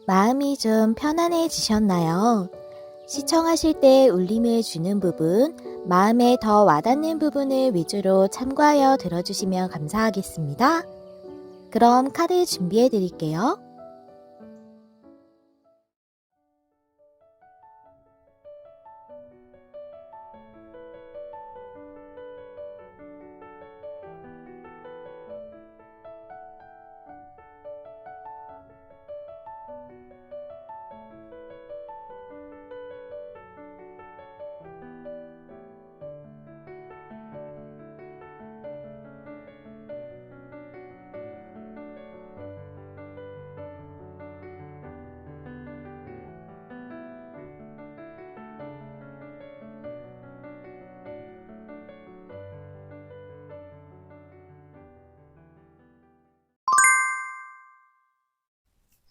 마음이 좀 편안해지셨나요? 시청하실 때 울림을 주는 부분, 마음에 더 와닿는 부분을 위주로 참고하여 들어주시면 감사하겠습니다. 그럼 카드 준비해 드릴게요.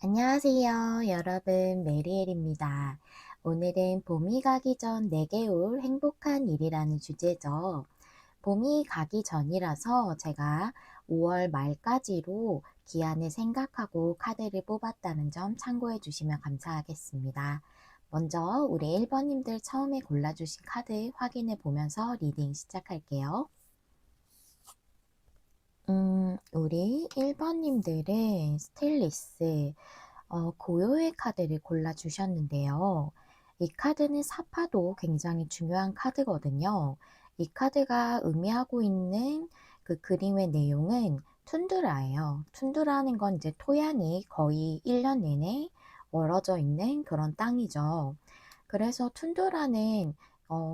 안녕하세요. 여러분, 메리엘입니다. 오늘은 봄이 가기 전 내게 올 행복한 일이라는 주제죠. 봄이 가기 전이라서 제가 5월 말까지로 기한을 생각하고 카드를 뽑았다는 점 참고해 주시면 감사하겠습니다. 먼저 우리 1번님들 처음에 골라주신 카드 확인해 보면서 리딩 시작할게요. 우리 1번님들은 스틸리스, 고요의 카드를 골라주셨는데요. 이 카드는 사파도 굉장히 중요한 카드거든요. 이 카드가 의미하고 있는 그 그림의 내용은 툰드라예요. 툰드라는 건 이제 토양이 거의 1년 내내 얼어져 있는 그런 땅이죠. 그래서 툰드라는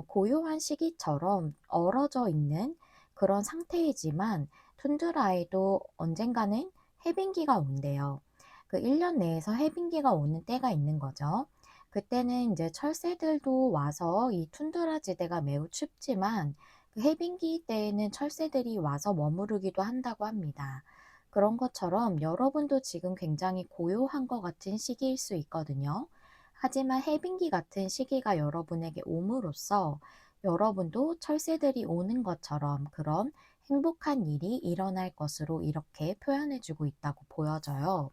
고요한 시기처럼 얼어져 있는 그런 상태이지만 툰드라에도 언젠가는 해빙기가 온대요. 그 1년 내에서 해빙기가 오는 때가 있는 거죠. 그때는 이제 철새들도 와서 이 툰드라 지대가 매우 춥지만 그 해빙기 때에는 철새들이 와서 머무르기도 한다고 합니다. 그런 것처럼 여러분도 지금 굉장히 고요한 것 같은 시기일 수 있거든요. 하지만 해빙기 같은 시기가 여러분에게 옴으로써 여러분도 철새들이 오는 것처럼 그런 행복한 일이 일어날 것으로 이렇게 표현해주고 있다고 보여져요.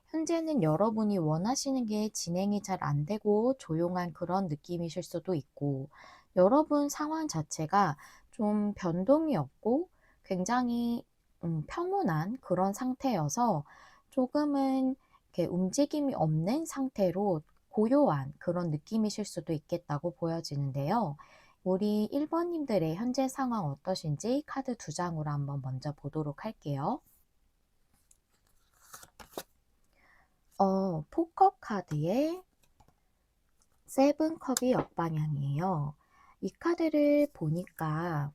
현재는 여러분이 원하시는 게 진행이 잘 안 되고 조용한 그런 느낌이실 수도 있고, 여러분 상황 자체가 좀 변동이 없고 굉장히 평온한 그런 상태여서 조금은 이렇게 움직임이 없는 상태로 고요한 그런 느낌이실 수도 있겠다고 보여지는데요. 우리 1번님들의 현재 상황 어떠신지 카드 두 장으로 한번 먼저 보도록 할게요. 포커 카드의 세븐컵이 역방향이에요. 이 카드를 보니까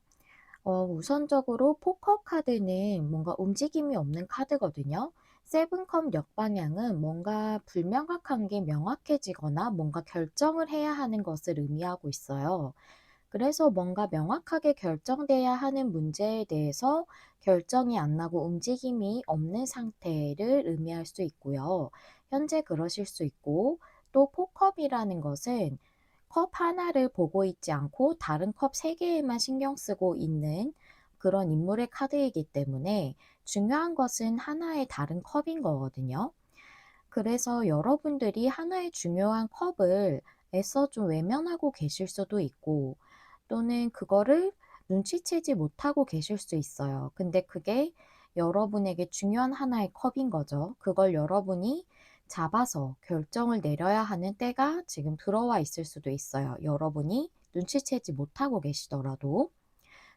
우선적으로 포커 카드는 뭔가 움직임이 없는 카드거든요. 세븐컵 역방향은 뭔가 불명확한 게 명확해지거나 뭔가 결정을 해야 하는 것을 의미하고 있어요. 그래서 뭔가 명확하게 결정돼야 하는 문제에 대해서 결정이 안 나고 움직임이 없는 상태를 의미할 수 있고요. 현재 그러실 수 있고, 또 포컵이라는 것은 컵 하나를 보고 있지 않고 다른 컵 세 개에만 신경 쓰고 있는 그런 인물의 카드이기 때문에 중요한 것은 하나의 다른 컵인 거거든요. 그래서 여러분들이 하나의 중요한 컵을 애써 좀 외면하고 계실 수도 있고, 또는 그거를 눈치채지 못하고 계실 수 있어요. 근데 그게 여러분에게 중요한 하나의 컵인 거죠. 그걸 여러분이 잡아서 결정을 내려야 하는 때가 지금 들어와 있을 수도 있어요. 여러분이 눈치채지 못하고 계시더라도.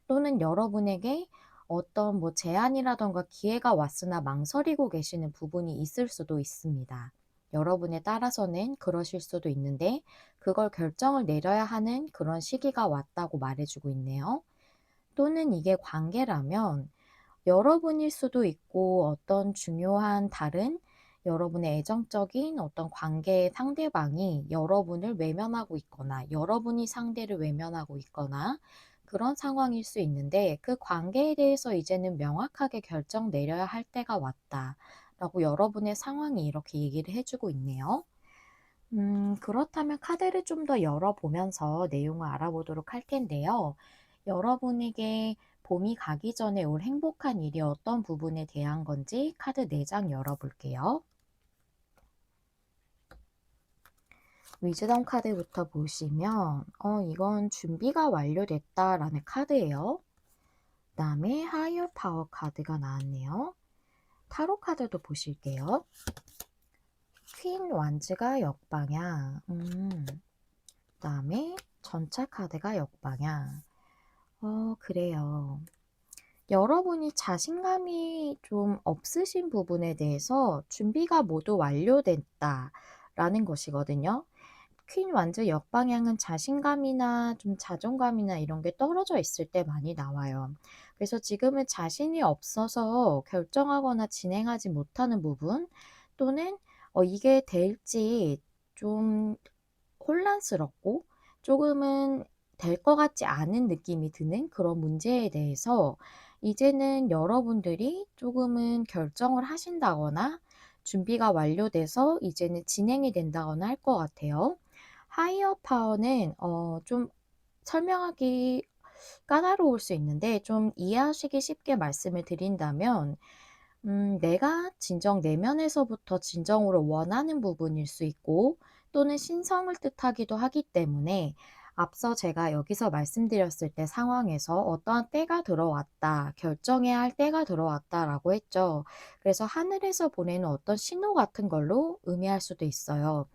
또는 여러분에게 어떤 뭐 제안이라던가 기회가 왔으나 망설이고 계시는 부분이 있을 수도 있습니다. 여러분에 따라서는 그러실 수도 있는데 그걸 결정을 내려야 하는 그런 시기가 왔다고 말해주고 있네요. 또는 이게 관계라면 여러분일 수도 있고 어떤 중요한 다른 여러분의 애정적인 어떤 관계의 상대방이 여러분을 외면하고 있거나 여러분이 상대를 외면하고 있거나 그런 상황일 수 있는데 그 관계에 대해서 이제는 명확하게 결정 내려야 할 때가 왔다 라고 여러분의 상황이 이렇게 얘기를 해주고 있네요. 그렇다면 카드를 좀 더 열어보면서 내용을 알아보도록 할 텐데요. 여러분에게 봄이 가기 전에 올 행복한 일이 어떤 부분에 대한 건지 카드 4장 열어볼게요. 위즈덤 카드부터 보시면 이건 준비가 완료됐다라는 카드예요. 그다음에 하이어 파워 카드가 나왔네요. 타로 카드도 보실게요. 퀸 완즈가 역방향. 그다음에 전차 카드가 역방향. 그래요. 여러분이 자신감이 좀 없으신 부분에 대해서 준비가 모두 완료됐다라는 것이거든요. 퀸 완즈 역방향은 자신감이나 좀 자존감이나 이런 게 떨어져 있을 때 많이 나와요. 그래서 지금은 자신이 없어서 결정하거나 진행하지 못하는 부분 또는 이게 될지 좀 혼란스럽고 조금은 될 것 같지 않은 느낌이 드는 그런 문제에 대해서 이제는 여러분들이 조금은 결정을 하신다거나 준비가 완료돼서 이제는 진행이 된다거나 할 것 같아요. 하이어 파워는 좀 설명하기 까다로울 수 있는데 좀 이해하시기 쉽게 말씀을 드린다면 내가 진정 내면에서부터 진정으로 원하는 부분일 수 있고 또는 신성을 뜻하기도 하기 때문에 앞서 제가 여기서 말씀드렸을 때 상황에서 어떠한 때가 들어왔다, 결정해야 할 때가 들어왔다라고 했죠. 그래서 하늘에서 보내는 어떤 신호 같은 걸로 의미할 수도 있어요.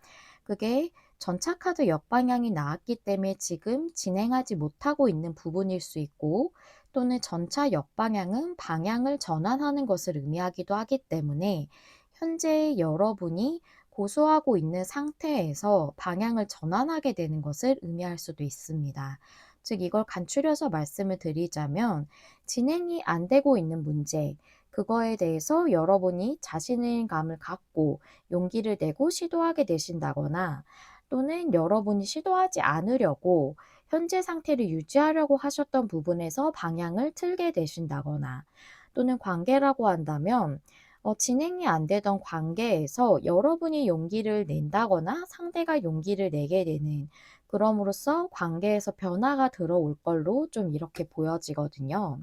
그게 전차 카드 역방향이 나왔기 때문에 지금 진행하지 못하고 있는 부분일 수 있고 또는 전차 역방향은 방향을 전환하는 것을 의미하기도 하기 때문에 현재 여러분이 고수하고 있는 상태에서 방향을 전환하게 되는 것을 의미할 수도 있습니다. 즉, 이걸 간추려서 말씀을 드리자면 진행이 안 되고 있는 문제, 그거에 대해서 여러분이 자신감을 갖고 용기를 내고 시도하게 되신다거나 또는 여러분이 시도하지 않으려고 현재 상태를 유지하려고 하셨던 부분에서 방향을 틀게 되신다거나 또는 관계라고 한다면 진행이 안 되던 관계에서 여러분이 용기를 낸다거나 상대가 용기를 내게 되는 그럼으로써 관계에서 변화가 들어올 걸로 좀 이렇게 보여지거든요.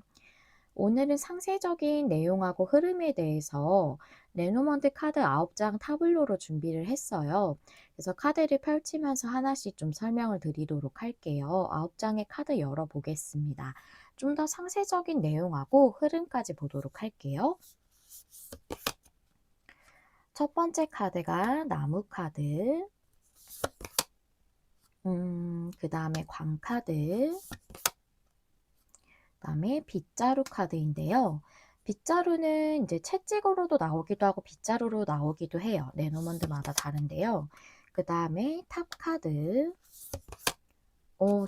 오늘은 상세적인 내용하고 흐름에 대해서 레노먼드 카드 9장 타블로로 준비를 했어요. 그래서 카드를 펼치면서 하나씩 좀 설명을 드리도록 할게요. 9장의 카드 열어보겠습니다. 좀 더 상세적인 내용하고 흐름까지 보도록 할게요. 첫 번째 카드가 나무 카드, 그 다음에 광 카드, 그다음에 빗자루 카드인데요. 빗자루는 이제 채찍으로도 나오기도 하고 빗자루로 나오기도 해요. 레노먼드마다 다른데요. 그다음에 탑 카드.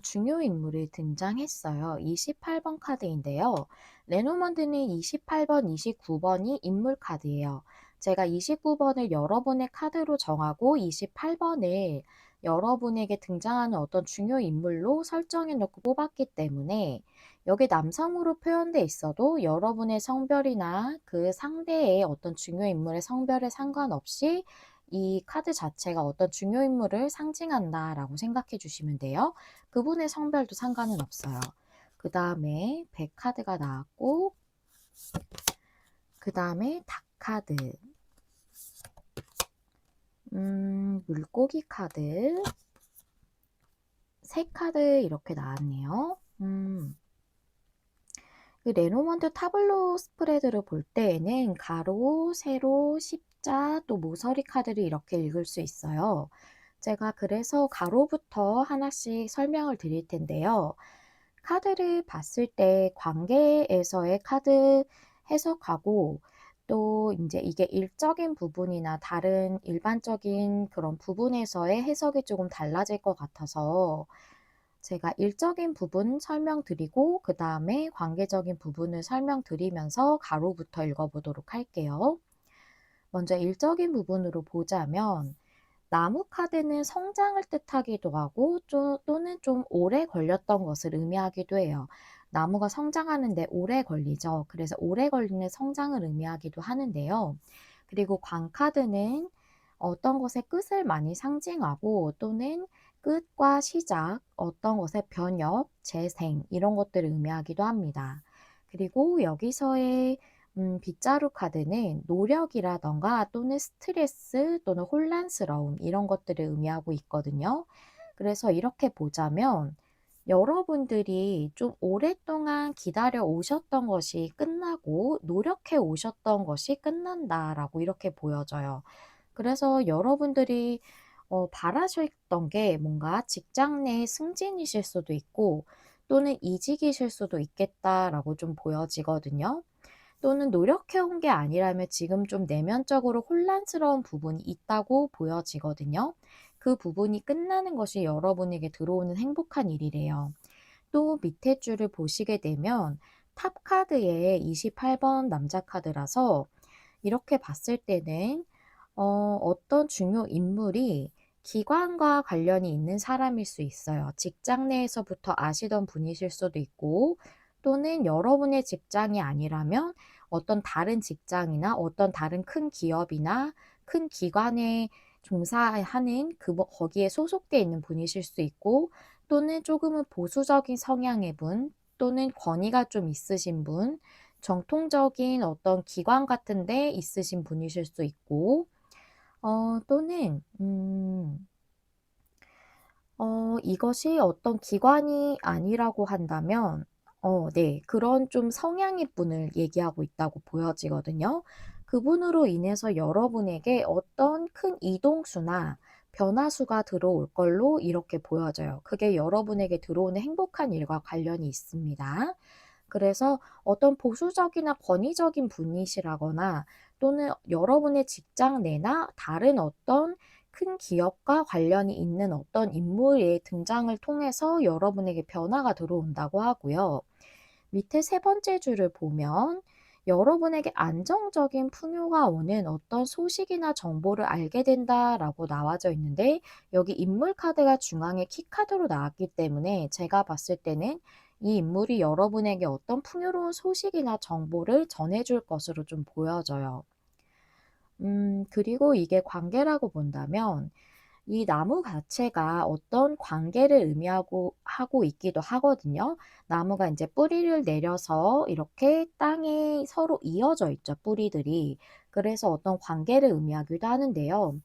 중요 인물이 등장했어요. 28번 카드인데요. 레노먼드는 28번, 29번이 인물 카드예요. 제가 29번을 여러분의 카드로 정하고 28번을 여러분에게 등장하는 어떤 중요 인물로 설정해 놓고 뽑았기 때문에 여기 남성으로 표현돼 있어도 여러분의 성별이나 그 상대의 어떤 중요 인물의 성별에 상관없이 이 카드 자체가 어떤 중요 인물을 상징한다라고 생각해 주시면 돼요. 그분의 성별도 상관은 없어요. 그 다음에 백 카드가 나왔고, 그 다음에 닭 카드, 물고기 카드, 새 카드 이렇게 나왔네요. 그 레노먼드 타블로 스프레드를 볼 때에는 가로, 세로, 십자, 또 모서리 카드를 이렇게 읽을 수 있어요. 제가 그래서 가로부터 하나씩 설명을 드릴 텐데요. 카드를 봤을 때 관계에서의 카드 해석하고 또 이제 이게 일적인 부분이나 다른 일반적인 그런 부분에서의 해석이 조금 달라질 것 같아서 제가 일적인 부분 설명드리고 그 다음에 관계적인 부분을 설명드리면서 가로부터 읽어보도록 할게요. 먼저 일적인 부분으로 보자면 나무 카드는 성장을 뜻하기도 하고 또는 좀 오래 걸렸던 것을 의미하기도 해요. 나무가 성장하는데 오래 걸리죠. 그래서 오래 걸리는 성장을 의미하기도 하는데요. 그리고 광 카드는 어떤 것의 끝을 많이 상징하고 또는 끝과 시작, 어떤 것의 변혁, 재생 이런 것들을 의미하기도 합니다. 그리고 여기서의 빗자루 카드는 노력이라던가 또는 스트레스 또는 혼란스러움 이런 것들을 의미하고 있거든요. 그래서 이렇게 보자면 여러분들이 좀 오랫동안 기다려 오셨던 것이 끝나고 노력해 오셨던 것이 끝난다라고 이렇게 보여져요. 그래서 여러분들이 바라셨던 게 뭔가 직장 내 승진이실 수도 있고 또는 이직이실 수도 있겠다라고 좀 보여지거든요. 또는 노력해 온 게 아니라면 지금 좀 내면적으로 혼란스러운 부분이 있다고 보여지거든요. 그 부분이 끝나는 것이 여러분에게 들어오는 행복한 일이래요. 또 밑에 줄을 보시게 되면 탑 카드에 28번 남자 카드라서 이렇게 봤을 때는 어떤 중요 인물이 기관과 관련이 있는 사람일 수 있어요. 직장 내에서부터 아시던 분이실 수도 있고 또는 여러분의 직장이 아니라면 어떤 다른 직장이나 어떤 다른 큰 기업이나 큰 기관에 종사하는 거기에 소속돼 있는 분이실 수 있고 또는 조금은 보수적인 성향의 분 또는 권위가 좀 있으신 분, 정통적인 어떤 기관 같은 데 있으신 분이실 수 있고 또는 이것이 어떤 기관이 아니라고 한다면 네, 그런 좀 성향의 분을 얘기하고 있다고 보여지거든요. 그분으로 인해서 여러분에게 어떤 큰 이동수나 변화수가 들어올 걸로 이렇게 보여져요. 그게 여러분에게 들어오는 행복한 일과 관련이 있습니다. 그래서 어떤 보수적이나 권위적인 분이시라거나 또는 여러분의 직장 내나 다른 어떤 큰 기업과 관련이 있는 어떤 인물의 등장을 통해서 여러분에게 변화가 들어온다고 하고요. 밑에 세 번째 줄을 보면 여러분에게 안정적인 풍요가 오는 어떤 소식이나 정보를 알게 된다라고 나와져 있는데 여기 인물 카드가 중앙에 키 카드로 나왔기 때문에 제가 봤을 때는 이 인물이 여러분에게 어떤 풍요로운 소식이나 정보를 전해줄 것으로 좀 보여져요. 그리고 이게 관계라고 본다면 이 나무 자체가 어떤 관계를 의미하고 하고 있기도 하거든요. 나무가 이제 뿌리를 내려서 이렇게 땅에 서로 이어져 있죠, 뿌리들이. 그래서 어떤 관계를 의미하기도 하는데요.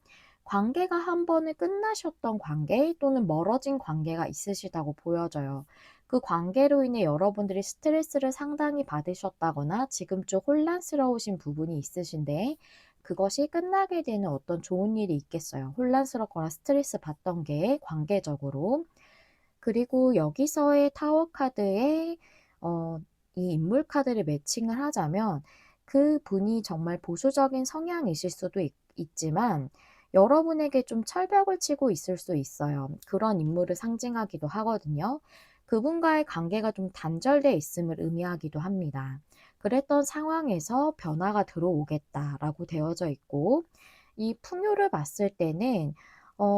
관계가 한 번에 끝나셨던 관계 또는 멀어진 관계가 있으시다고 보여져요. 그 관계로 인해 여러분들이 스트레스를 상당히 받으셨다거나 지금 좀 혼란스러우신 부분이 있으신데 그것이 끝나게 되는 어떤 좋은 일이 있겠어요. 혼란스럽거나 스트레스 받던 게 관계적으로. 그리고 여기서의 타워 카드에 어, 이 인물 카드를 매칭을 하자면 그 분이 정말 보수적인 성향이실 수도 있지만 여러분에게 좀 철벽을 치고 있을 수 있어요. 그런 인물을 상징하기도 하거든요. 그분과의 관계가 좀 단절돼 있음을 의미하기도 합니다. 그랬던 상황에서 변화가 들어오겠다라고 되어져 있고 이 풍요를 봤을 때는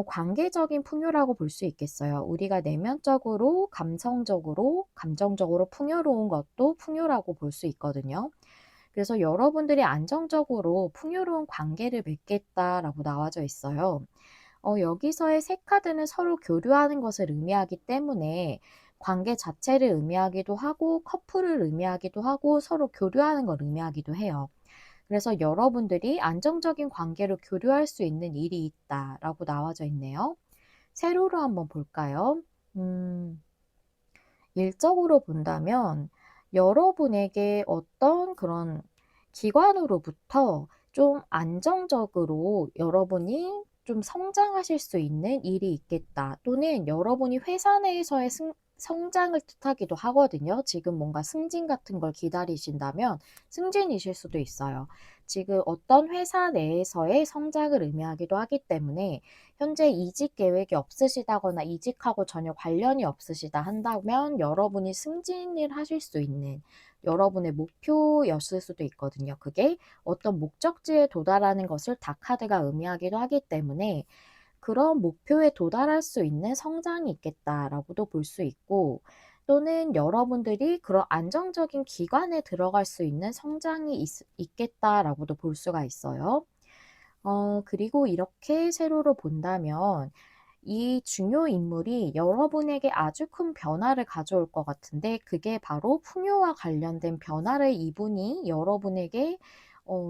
관계적인 풍요라고 볼 수 있겠어요. 우리가 내면적으로, 감성적으로, 감정적으로 풍요로운 것도 풍요라고 볼 수 있거든요. 그래서 여러분들이 안정적으로 풍요로운 관계를 맺겠다라고 나와져 있어요. 여기서의 세 카드는 서로 교류하는 것을 의미하기 때문에 관계 자체를 의미하기도 하고 커플을 의미하기도 하고 서로 교류하는 걸 의미하기도 해요. 그래서 여러분들이 안정적인 관계로 교류할 수 있는 일이 있다라고 나와져 있네요. 세로로 한번 볼까요? 음, 일적으로 본다면 여러분에게 어떤 그런 기관으로부터 좀 안정적으로 여러분이 좀 성장하실 수 있는 일이 있겠다. 또는 여러분이 회사 내에서의 성장을 뜻하기도 하거든요. 지금 뭔가 승진 같은 걸 기다리신다면 승진이실 수도 있어요. 지금 어떤 회사 내에서의 성장을 의미하기도 하기 때문에 현재 이직 계획이 없으시다거나 이직하고 전혀 관련이 없으시다 한다면 여러분이 승진을 하실 수 있는 여러분의 목표였을 수도 있거든요. 그게 어떤 목적지에 도달하는 것을 다카드가 의미하기도 하기 때문에 그런 목표에 도달할 수 있는 성장이 있겠다라고도 볼 수 있고 또는 여러분들이 그런 안정적인 기관에 들어갈 수 있는 성장이 있겠다라고도 볼 수가 있어요. 그리고 이렇게 세로로 본다면 이 중요 인물이 여러분에게 아주 큰 변화를 가져올 것 같은데 그게 바로 풍요와 관련된 변화를 이분이 여러분에게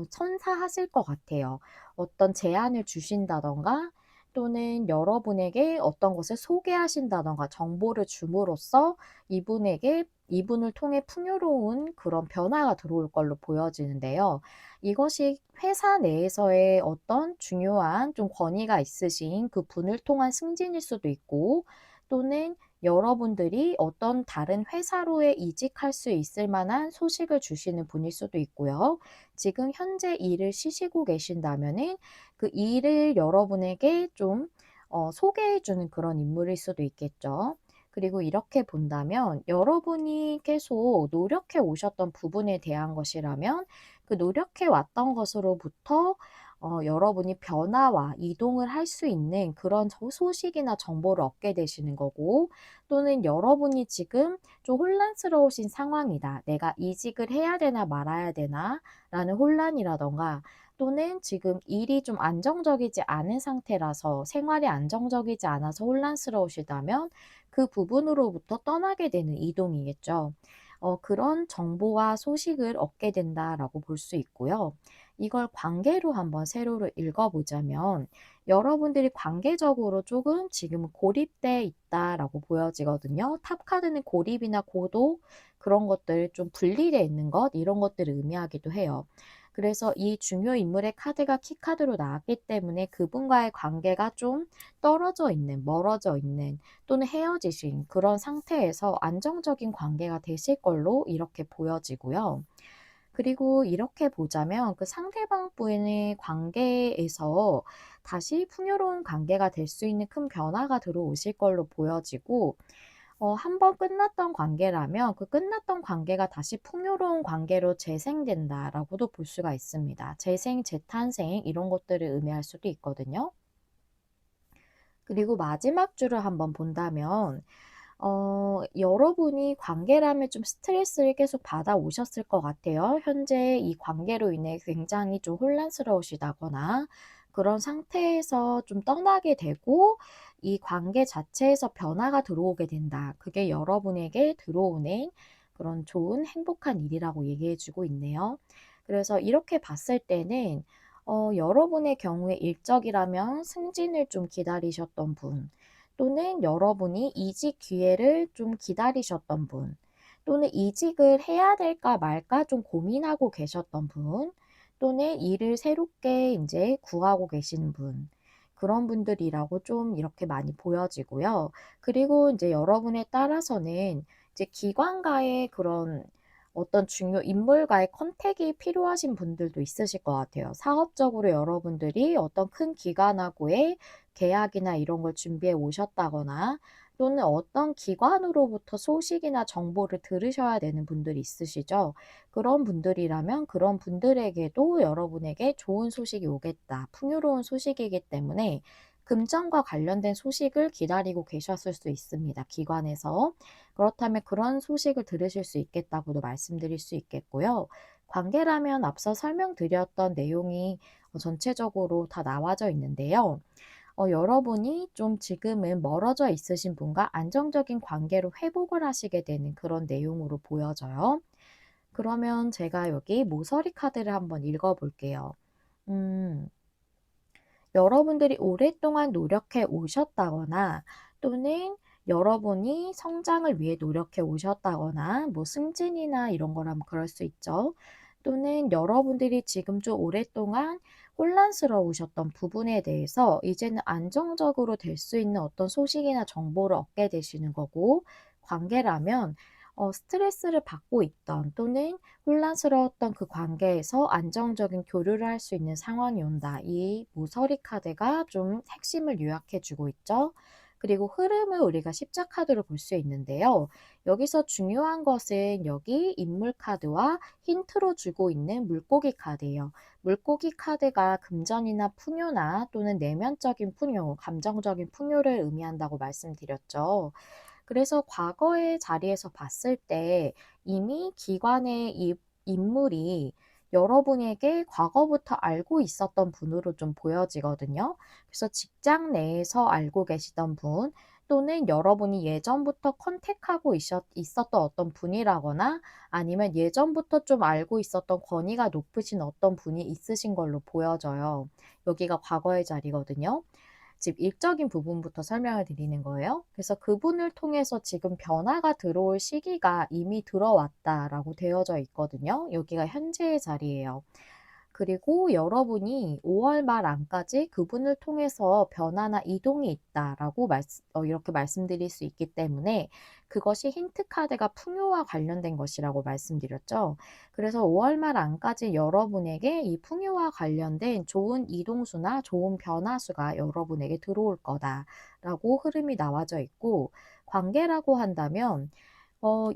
선사하실 것 같아요. 어떤 제안을 주신다든가 또는 여러분에게 어떤 것을 소개하신다든가 정보를 줌으로써 이분을 통해 풍요로운 그런 변화가 들어올 걸로 보여지는데요. 이것이 회사 내에서의 어떤 중요한 좀 권위가 있으신 그 분을 통한 승진일 수도 있고 또는 여러분들이 어떤 다른 회사로에 이직할 수 있을 만한 소식을 주시는 분일 수도 있고요. 지금 현재 일을 쉬시고 계신다면은 그 일을 여러분에게 좀 소개해 주는 그런 인물일 수도 있겠죠. 그리고 이렇게 본다면 여러분이 계속 노력해 오셨던 부분에 대한 것이라면 그 노력해 왔던 것으로부터 여러분이 변화와 이동을 할 수 있는 그런 소식이나 정보를 얻게 되시는 거고 또는 여러분이 지금 좀 혼란스러우신 상황이다. '내가 이직을 해야 되나 말아야 되나?'라는 혼란이라든가 또는 지금 일이 좀 안정적이지 않은 상태라서 생활이 안정적이지 않아서 혼란스러우시다면 그 부분으로부터 떠나게 되는 이동이겠죠. 그런 정보와 소식을 얻게 된다라고 볼 수 있고요. 이걸 관계로 한번 세로로 읽어보자면 여러분들이 관계적으로 조금 지금은 고립돼 있다라고 보여지거든요. 탑 카드는 고립이나 고독 그런 것들 좀 분리되어 있는 것 이런 것들을 의미하기도 해요. 그래서 이 중요 인물의 카드가 키카드로 나왔기 때문에 그분과의 관계가 좀 떨어져 있는, 멀어져 있는 또는 헤어지신 그런 상태에서 안정적인 관계가 되실 걸로 이렇게 보여지고요. 그리고 이렇게 보자면 그 상대방 분의 관계에서 다시 풍요로운 관계가 될 수 있는 큰 변화가 들어오실 걸로 보여지고 한 번 끝났던 관계라면 그 끝났던 관계가 다시 풍요로운 관계로 재생된다라고도 볼 수가 있습니다. 재생, 재탄생 이런 것들을 의미할 수도 있거든요. 그리고 마지막 줄을 한번 본다면 여러분이 관계라면 좀 스트레스를 계속 받아오셨을 것 같아요. 현재 이 관계로 인해 굉장히 좀 혼란스러우시다거나 그런 상태에서 좀 떠나게 되고 이 관계 자체에서 변화가 들어오게 된다. 그게 여러분에게 들어오는 그런 좋은 행복한 일이라고 얘기해 주고 있네요. 그래서 이렇게 봤을 때는 여러분의 경우에 일적이라면 승진을 좀 기다리셨던 분 또는 여러분이 이직 기회를 좀 기다리셨던 분, 또는 이직을 해야 될까 말까 좀 고민하고 계셨던 분, 또는 일을 새롭게 이제 구하고 계시는 분, 그런 분들이라고 좀 이렇게 많이 보여지고요. 그리고 이제 여러분에 따라서는 이제 기관과의 그런 어떤 중요 인물과의 컨택이 필요하신 분들도 있으실 것 같아요. 사업적으로 여러분들이 어떤 큰 기관하고의 계약이나 이런 걸 준비해 오셨다거나 또는 어떤 기관으로부터 소식이나 정보를 들으셔야 되는 분들이 있으시죠. 그런 분들이라면 그런 분들에게도 여러분에게 좋은 소식이 오겠다. 풍요로운 소식이기 때문에 금전과 관련된 소식을 기다리고 계셨을 수 있습니다. 기관에서. 그렇다면 그런 소식을 들으실 수 있겠다고도 말씀드릴 수 있겠고요. 관계라면 앞서 설명드렸던 내용이 전체적으로 다 나와져 있는데요. 여러분이 좀 지금은 멀어져 있으신 분과 안정적인 관계로 회복을 하시게 되는 그런 내용으로 보여져요. 그러면 제가 여기 모서리 카드를 한번 읽어 볼게요. 음. 여러분들이 오랫동안 노력해 오셨다거나 또는 여러분이 성장을 위해 노력해 오셨다거나 뭐 승진이나 이런 거라면 그럴 수 있죠. 또는 여러분들이 지금 좀 오랫동안 혼란스러우셨던 부분에 대해서 이제는 안정적으로 될 수 있는 어떤 소식이나 정보를 얻게 되시는 거고 관계라면 스트레스를 받고 있던 또는 혼란스러웠던 그 관계에서 안정적인 교류를 할 수 있는 상황이 온다. 이 모서리 카드가 좀 핵심을 요약해 주고 있죠. 그리고 흐름을 우리가 십자 카드로 볼 수 있는데요. 여기서 중요한 것은 여기 인물 카드와 힌트로 주고 있는 물고기 카드예요. 물고기 카드가 금전이나 풍요나 또는 내면적인 풍요, 감정적인 풍요를 의미한다고 말씀드렸죠. 그래서 과거의 자리에서 봤을 때 이미 기관의 이 인물이 여러분에게 과거부터 알고 있었던 분으로 좀 보여지거든요. 그래서 직장 내에서 알고 계시던 분 또는 여러분이 예전부터 컨택하고 있었던 어떤 분이라거나 아니면 예전부터 좀 알고 있었던 권위가 높으신 어떤 분이 있으신 걸로 보여져요. 여기가 과거의 자리거든요. 지금 일적인 부분부터 설명을 드리는 거예요. 그래서 그분을 통해서 지금 변화가 들어올 시기가 이미 들어왔다라고 되어져 있거든요. 여기가 현재의 자리예요. 그리고 여러분이 5월 말 안까지 그분을 통해서 변화나 이동이 있다라고 이렇게 말씀드릴 수 있기 때문에 그것이 힌트 카드가 풍요와 관련된 것이라고 말씀드렸죠. 그래서 5월 말 안까지 여러분에게 이 풍요와 관련된 좋은 이동수나 좋은 변화수가 여러분에게 들어올 거다라고 흐름이 나와져 있고, 관계라고 한다면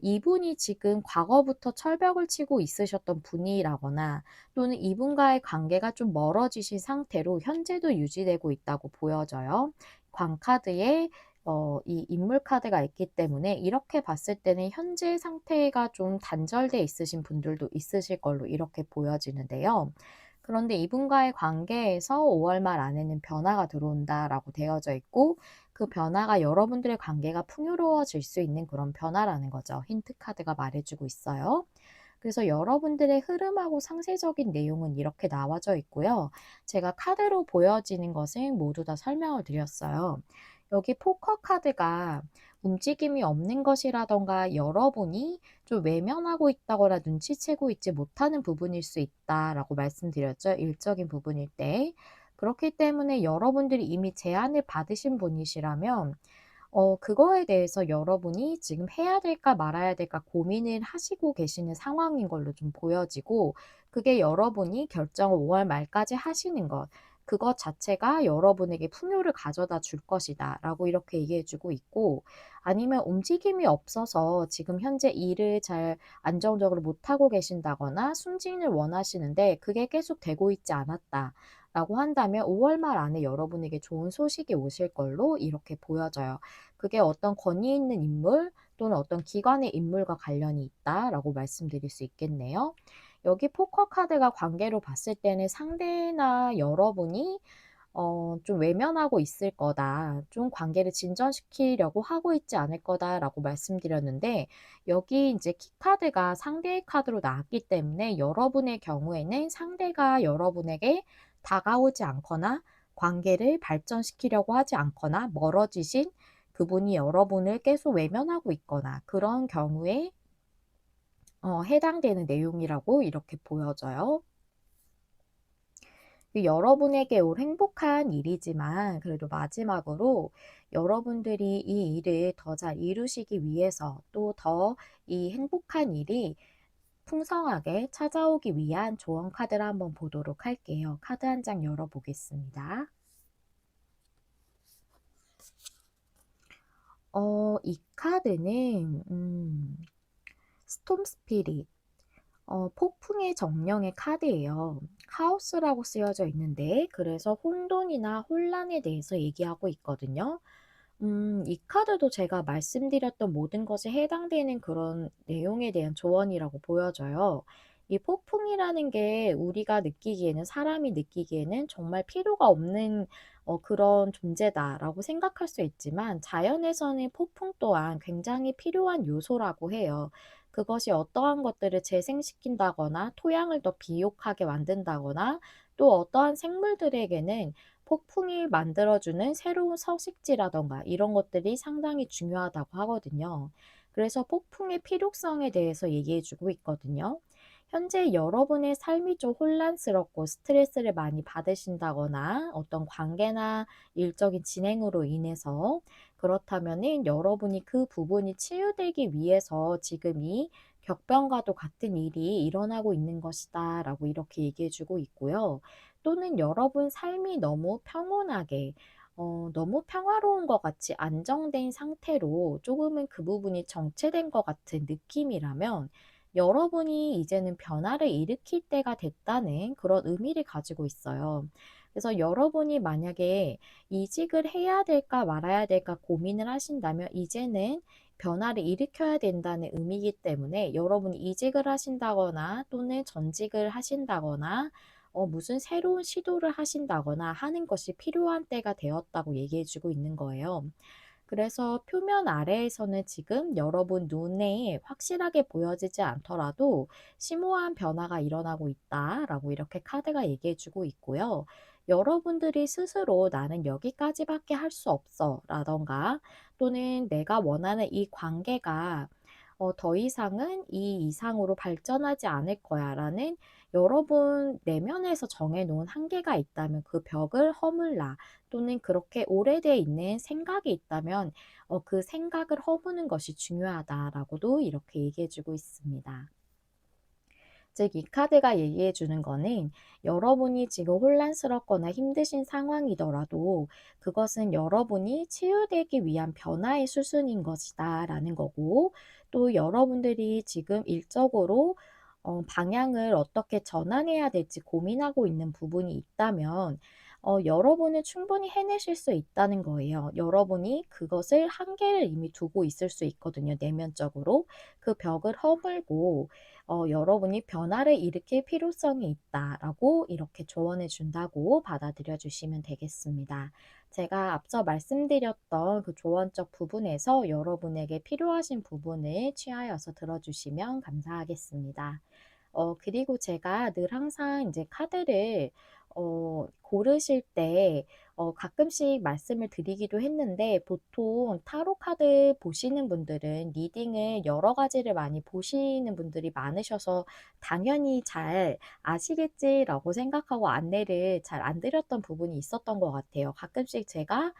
이분이 지금 과거부터 철벽을 치고 있으셨던 분이라거나 또는 이분과의 관계가 좀 멀어지신 상태로 현재도 유지되고 있다고 보여져요. 광카드에 이 인물 카드가 있기 때문에 이렇게 봤을 때는 현재 상태가 좀 단절돼 있으신 분들도 있으실 걸로 이렇게 보여지는데요. 그런데 이분과의 관계에서 5월 말 안에는 변화가 들어온다라고 되어져 있고, 그 변화가 여러분들의 관계가 풍요로워질 수 있는 그런 변화라는 거죠. 힌트 카드가 말해주고 있어요. 그래서 여러분들의 흐름하고 상세적인 내용은 이렇게 나와져 있고요. 제가 카드로 보여지는 것은 모두 다 설명을 드렸어요. 여기 포커 카드가 움직임이 없는 것이라던가 여러분이 좀 외면하고 있다거나 눈치채고 있지 못하는 부분일 수 있다라고 말씀드렸죠. 일적인 부분일 때. 그렇기 때문에 여러분들이 이미 제안을 받으신 분이시라면 그거에 대해서 여러분이 지금 해야 될까 말아야 될까 고민을 하시고 계시는 상황인 걸로 좀 보여지고, 그게 여러분이 결정을 5월 말까지 하시는 것, 그것 자체가 여러분에게 풍요를 가져다 줄 것이다 라고 이렇게 얘기해 주고 있고, 아니면 움직임이 없어서 지금 현재 일을 잘 안정적으로 못하고 계신다거나 승진을 원하시는데 그게 계속 되고 있지 않았다 라고 한다면 5월 말 안에 여러분에게 좋은 소식이 오실 걸로 이렇게 보여져요. 그게 어떤 권위 있는 인물 또는 어떤 기관의 인물과 관련이 있다라고 말씀드릴 수 있겠네요. 여기 포커 카드가 관계로 봤을 때는 상대나 여러분이 좀 외면하고 있을 거다. 좀 관계를 진전시키려고 하고 있지 않을 거다라고 말씀드렸는데, 여기 이제 키카드가 상대의 카드로 나왔기 때문에 여러분의 경우에는 상대가 여러분에게 다가오지 않거나 관계를 발전시키려고 하지 않거나 멀어지신 그분이 여러분을 계속 외면하고 있거나 그런 경우에 해당되는 내용이라고 이렇게 보여져요. 여러분에게 올 행복한 일이지만 그래도 마지막으로 여러분들이 이 일을 더 잘 이루시기 위해서 또 더 이 행복한 일이 풍성하게 찾아오기 위한 조언 카드를 한번 보도록 할게요. 카드 한 장 열어보겠습니다. 이 카드는 스톰 스피릿, 폭풍의 정령의 카드예요. 카오스라고 쓰여져 있는데 그래서 혼돈이나 혼란에 대해서 얘기하고 있거든요. 이 카드도 제가 말씀드렸던 모든 것에 해당되는 그런 내용에 대한 조언이라고 보여져요. 이 폭풍이라는 게 우리가 느끼기에는, 사람이 느끼기에는 정말 필요가 없는 그런 존재다라고 생각할 수 있지만 자연에서는 폭풍 또한 굉장히 필요한 요소라고 해요. 그것이 어떠한 것들을 재생시킨다거나 토양을 더 비옥하게 만든다거나 또 어떠한 생물들에게는 폭풍이 만들어주는 새로운 서식지라던가 이런 것들이 상당히 중요하다고 하거든요. 그래서 폭풍의 필요성에 대해서 얘기해주고 있거든요. 현재 여러분의 삶이 좀 혼란스럽고 스트레스를 많이 받으신다거나 어떤 관계나 일적인 진행으로 인해서 그렇다면은 여러분이 그 부분이 치유되기 위해서 지금 이 격변과도 같은 일이 일어나고 있는 것이다 라고 이렇게 얘기해주고 있고요. 또는 여러분 삶이 너무 평온하게 너무 평화로운 것 같이 안정된 상태로 조금은 그 부분이 정체된 것 같은 느낌이라면 여러분이 이제는 변화를 일으킬 때가 됐다는 그런 의미를 가지고 있어요. 그래서 여러분이 만약에 이직을 해야 될까 말아야 될까 고민을 하신다면 이제는 변화를 일으켜야 된다는 의미이기 때문에 여러분이 이직을 하신다거나 또는 전직을 하신다거나 무슨 새로운 시도를 하신다거나 하는 것이 필요한 때가 되었다고 얘기해 주고 있는 거예요. 그래서 표면 아래에서는 지금 여러분 눈에 확실하게 보여지지 않더라도 심오한 변화가 일어나고 있다라고 이렇게 카드가 얘기해 주고 있고요. 여러분들이 스스로 나는 여기까지밖에 할 수 없어 라던가 또는 내가 원하는 이 관계가 더 이상은 이 이상으로 발전하지 않을 거야 라는 여러분 내면에서 정해놓은 한계가 있다면 그 벽을 허물라 또는 그렇게 오래돼 있는 생각이 있다면 그 생각을 허무는 것이 중요하다라고도 이렇게 얘기해 주고 있습니다. 즉, 이 카드가 얘기해 주는 거는 여러분이 지금 혼란스럽거나 힘드신 상황이더라도 그것은 여러분이 치유되기 위한 변화의 수순인 것이다 라는 거고, 또 여러분들이 지금 일적으로 방향을 어떻게 전환해야 될지 고민하고 있는 부분이 있다면 여러분은 충분히 해내실 수 있다는 거예요. 여러분이 그것을 한계를 이미 두고 있을 수 있거든요. 내면적으로. 그 벽을 허물고 여러분이 변화를 일으킬 필요성이 있다라고 이렇게 조언해 준다고 받아들여 주시면 되겠습니다. 제가 앞서 말씀드렸던 그 조언적 부분에서 여러분에게 필요하신 부분을 취하여서 들어주시면 감사하겠습니다. 그리고 제가 늘 항상 이제 카드를 고르실 때 가끔씩 말씀을 드리기도 했는데 보통 타로 카드 보시는 분들은 리딩을 여러 가지를 많이 보시는 분들이 많으셔서 당연히 잘 아시겠지라고 생각하고 안내를 잘 안 드렸던 부분이 있었던 것 같아요. 가끔씩 제가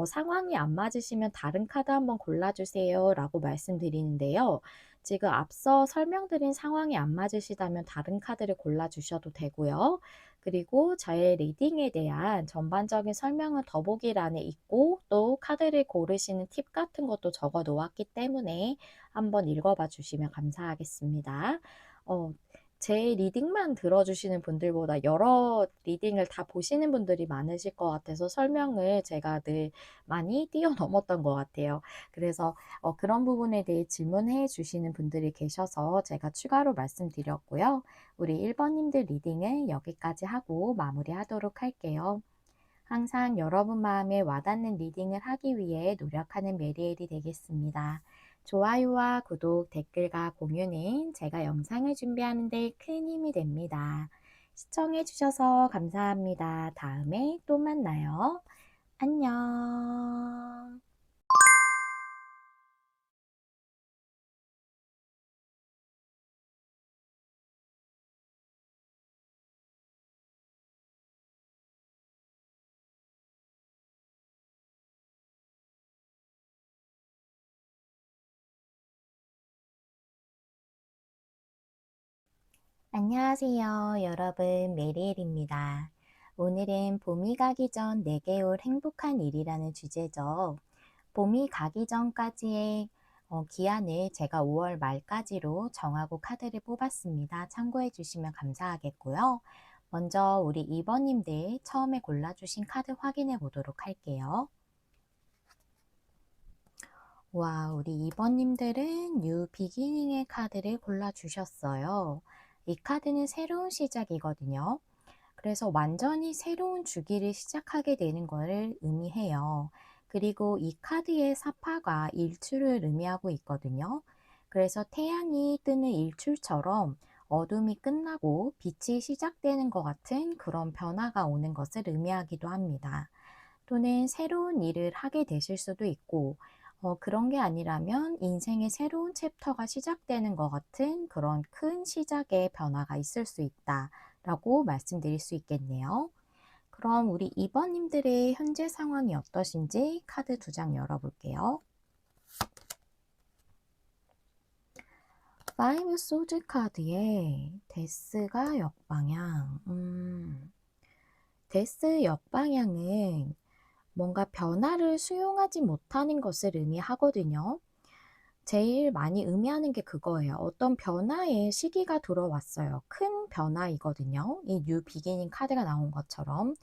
상황이 안 맞으시면 다른 카드 한번 골라주세요 라고 말씀드리는데요. 지금 앞서 설명드린 상황이 안 맞으시다면 다른 카드를 골라주셔도 되고요. 그리고 저의 리딩에 대한 전반적인 설명은 더보기란에 있고 또 카드를 고르시는 팁 같은 것도 적어 놓았기 때문에 한번 읽어봐 주시면 감사하겠습니다. 제 리딩만 들어주시는 분들보다 여러 리딩을 다 보시는 분들이 많으실 것 같아서 설명을 제가 늘 많이 뛰어넘었던 것 같아요. 그래서 그런 부분에 대해 질문해 주시는 분들이 계셔서 제가 추가로 말씀드렸고요. 우리 1번님들 리딩은 여기까지 하고 마무리하도록 할게요. 항상 여러분 마음에 와닿는 리딩을 하기 위해 노력하는 메리엘이 되겠습니다. 좋아요와 구독, 댓글과 공유는 제가 영상을 준비하는 데 큰 힘이 됩니다. 시청해 주셔서 감사합니다. 다음에 또 만나요. 안녕. 안녕하세요. 여러분, 메리엘입니다. 오늘은 봄이 가기 전 내게 올 행복한 일이라는 주제죠. 봄이 가기 전까지의 기한을 제가 5월 말까지로 정하고 카드를 뽑았습니다. 참고해 주시면 감사하겠고요. 먼저 우리 2번님들 처음에 골라주신 카드 확인해 보도록 할게요. 와, 우리 2번님들은 뉴 비기닝의 카드를 골라주셨어요. 이 카드는 새로운 시작이거든요. 그래서 완전히 새로운 주기를 시작하게 되는 것을 의미해요. 그리고 이 카드의 사파가 일출을 의미하고 있거든요. 그래서 태양이 뜨는 일출처럼 어둠이 끝나고 빛이 시작되는 것 같은 그런 변화가 오는 것을 의미하기도 합니다. 또는 새로운 일을 하게 되실 수도 있고, 그런 게 아니라면 인생의 새로운 챕터가 시작되는 것 같은 그런 큰 시작의 변화가 있을 수 있다라고 말씀드릴 수 있겠네요. 그럼 우리 2번님들의 현재 상황이 어떠신지 카드 2장 열어볼게요. 5 소드 카드에 데스가 역방향. 데스 역방향은 뭔가 변화를 수용하지 못하는 것을 의미하거든요. 제일 많이 의미하는 게 그거예요. 어떤 변화의 시기가 들어왔어요. 큰 변화이거든요. 이 뉴 비기닝 카드가 나온 것처럼.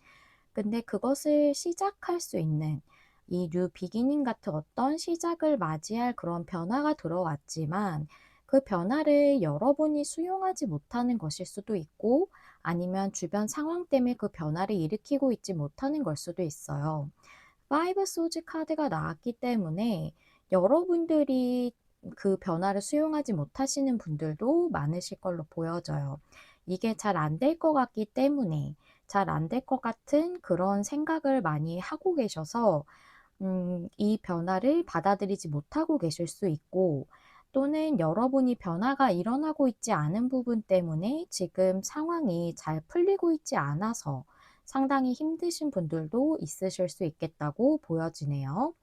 근데 그것을 시작할 수 있는 이 뉴 비기닝 같은 어떤 시작을 맞이할 그런 변화가 들어왔지만 그 변화를 여러분이 수용하지 못하는 것일 수도 있고 아니면 주변 상황 때문에 그 변화를 일으키고 있지 못하는 걸 수도 있어요. 파이브 소즈 카드가 나왔기 때문에 여러분들이 그 변화를 수용하지 못하시는 분들도 많으실 걸로 보여져요. 이게 잘 안 될 것 같기 때문에 잘 안 될 것 같은 그런 생각을 많이 하고 계셔서 이 변화를 받아들이지 못하고 계실 수 있고 또는 여러분이 변화가 일어나고 있지 않은 부분 때문에 지금 상황이 잘 풀리고 있지 않아서 상당히 힘드신 분들도 있으실 수 있겠다고 보여지네요.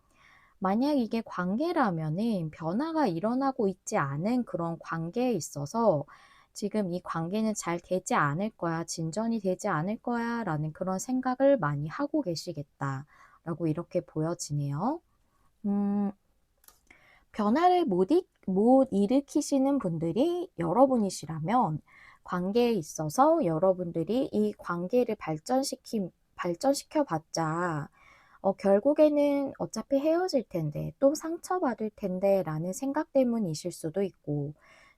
만약 이게 관계라면은 변화가 일어나고 있지 않은 그런 관계에 있어서 지금 이 관계는 잘 되지 않을 거야, 진전이 되지 않을 거야 라는 그런 생각을 많이 하고 계시겠다라고 이렇게 보여지네요. 음, 변화를 못 일으키시는 분들이 여러분이시라면 관계에 있어서 여러분들이 이 관계를 발전시켜 봤자 결국에는 어차피 헤어질 텐데 또 상처받을 텐데 라는 생각 때문이실 수도 있고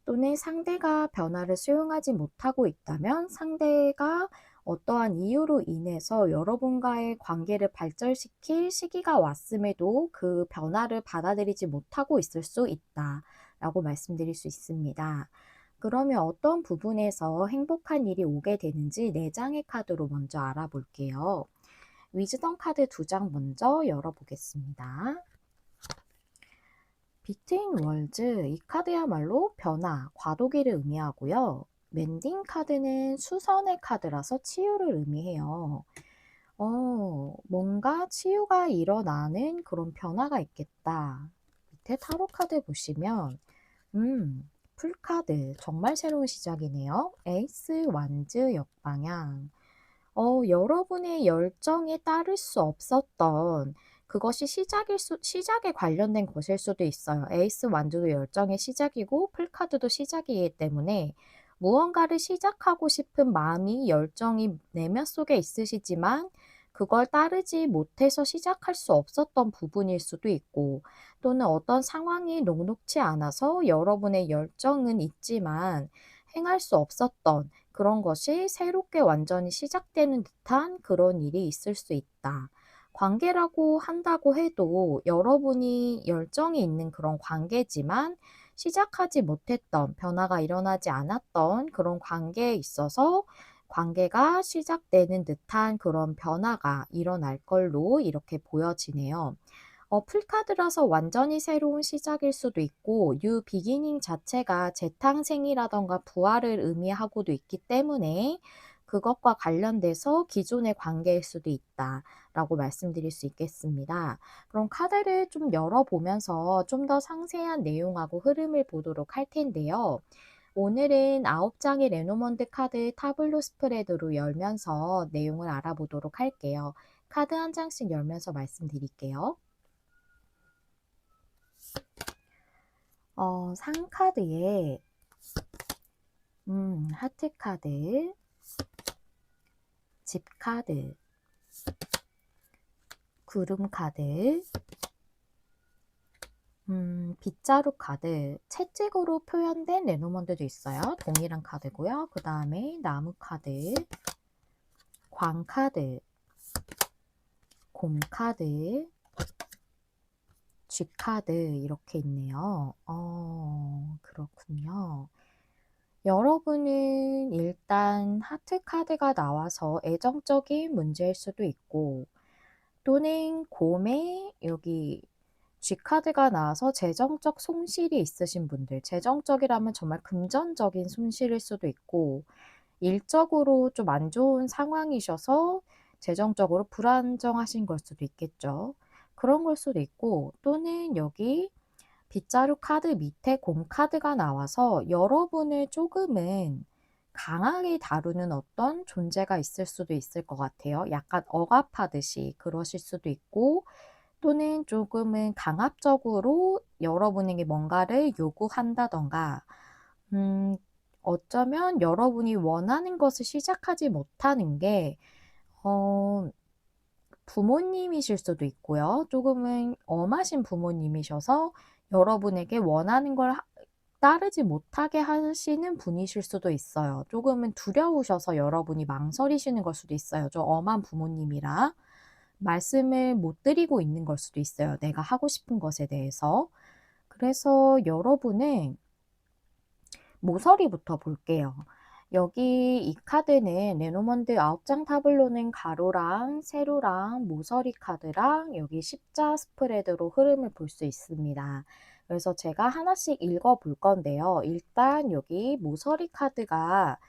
또는 상대가 변화를 수용하지 못하고 있다면 상대가 어떠한 이유로 인해서 여러분과의 관계를 발전시킬 시기가 왔음에도 그 변화를 받아들이지 못하고 있을 수 있다라고 말씀드릴 수 있습니다. 그러면 어떤 부분에서 행복한 일이 오게 되는지 4장의 카드로 먼저 알아볼게요. 위즈덤 카드 2장 먼저 열어보겠습니다. 비트윈 월즈, 이 카드야말로 변화, 과도기를 의미하고요. 멘딩 카드는 수선의 카드라서 치유를 의미해요. 뭔가 치유가 일어나는 그런 변화가 있겠다. 밑에 타로 카드 보시면 풀카드, 정말 새로운 시작이네요. 에이스, 완즈, 역방향. 여러분의 열정에 따를 수 없었던 그것이 시작에 관련된 것일 수도 있어요. 에이스 완두도 열정의 시작이고 풀카드도 시작이기 때문에 무언가를 시작하고 싶은 마음이 열정이 내면 속에 있으시지만 그걸 따르지 못해서 시작할 수 없었던 부분일 수도 있고 또는 어떤 상황이 녹록치 않아서 여러분의 열정은 있지만 행할 수 없었던 그런 것이 새롭게 완전히 시작되는 듯한 그런 일이 있을 수 있다. 관계라고 한다고 해도 여러분이 열정이 있는 그런 관계지만 시작하지 못했던 변화가 일어나지 않았던 그런 관계에 있어서 관계가 시작되는 듯한 그런 변화가 일어날 걸로 이렇게 보여지네요. 풀카드라서 완전히 새로운 시작일 수도 있고 뉴 비기닝 자체가 재탄생이라던가 부활을 의미하고도 있기 때문에 그것과 관련돼서 기존의 관계일 수도 있다라고 말씀드릴 수 있겠습니다. 그럼 카드를 좀 열어보면서 좀 더 상세한 내용하고 흐름을 보도록 할 텐데요. 오늘은 9장의 레노먼드 카드 타블로 스프레드로 열면서 내용을 알아보도록 할게요. 카드 한 장씩 열면서 말씀드릴게요. 상카드에 하트 카드, 집 카드, 구름 카드, 빗자루 카드, 채찍으로 표현된 레노먼드도 있어요. 동일한 카드고요. 그 다음에 나무 카드, 광 카드, 곰 카드, 쥐 카드 이렇게 있네요. 그렇군요. 여러분은 일단 하트 카드가 나와서 애정적인 문제일 수도 있고 또는 곰에 여기 G카드가 나와서 재정적 손실이 있으신 분들, 재정적이라면 정말 금전적인 손실일 수도 있고 일적으로 좀 안 좋은 상황이셔서 재정적으로 불안정하신 걸 수도 있겠죠. 그런 걸 수도 있고 또는 여기 빗자루 카드 밑에 곰 카드가 나와서 여러분을 조금은 강하게 다루는 어떤 존재가 있을 수도 있을 것 같아요. 약간 억압하듯이 그러실 수도 있고 또는 조금은 강압적으로 여러분에게 뭔가를 요구한다던가 어쩌면 여러분이 원하는 것을 시작하지 못하는 게 부모님이실 수도 있고요. 조금은 엄하신 부모님이셔서 여러분에게 원하는 걸 따르지 못하게 하시는 분이실 수도 있어요. 조금은 두려우셔서 여러분이 망설이시는 걸 수도 있어요. 좀 엄한 부모님이라 말씀을 못 드리고 있는 걸 수도 있어요. 내가 하고 싶은 것에 대해서. 그래서 여러분은 모서리부터 볼게요. 여기 이 카드는 레노먼드 9장 타블로는 가로랑 세로랑 모서리 카드랑 여기 십자 스프레드로 흐름을 볼 수 있습니다. 그래서 제가 하나씩 읽어 볼 건데요. 일단 여기 모서리 카드가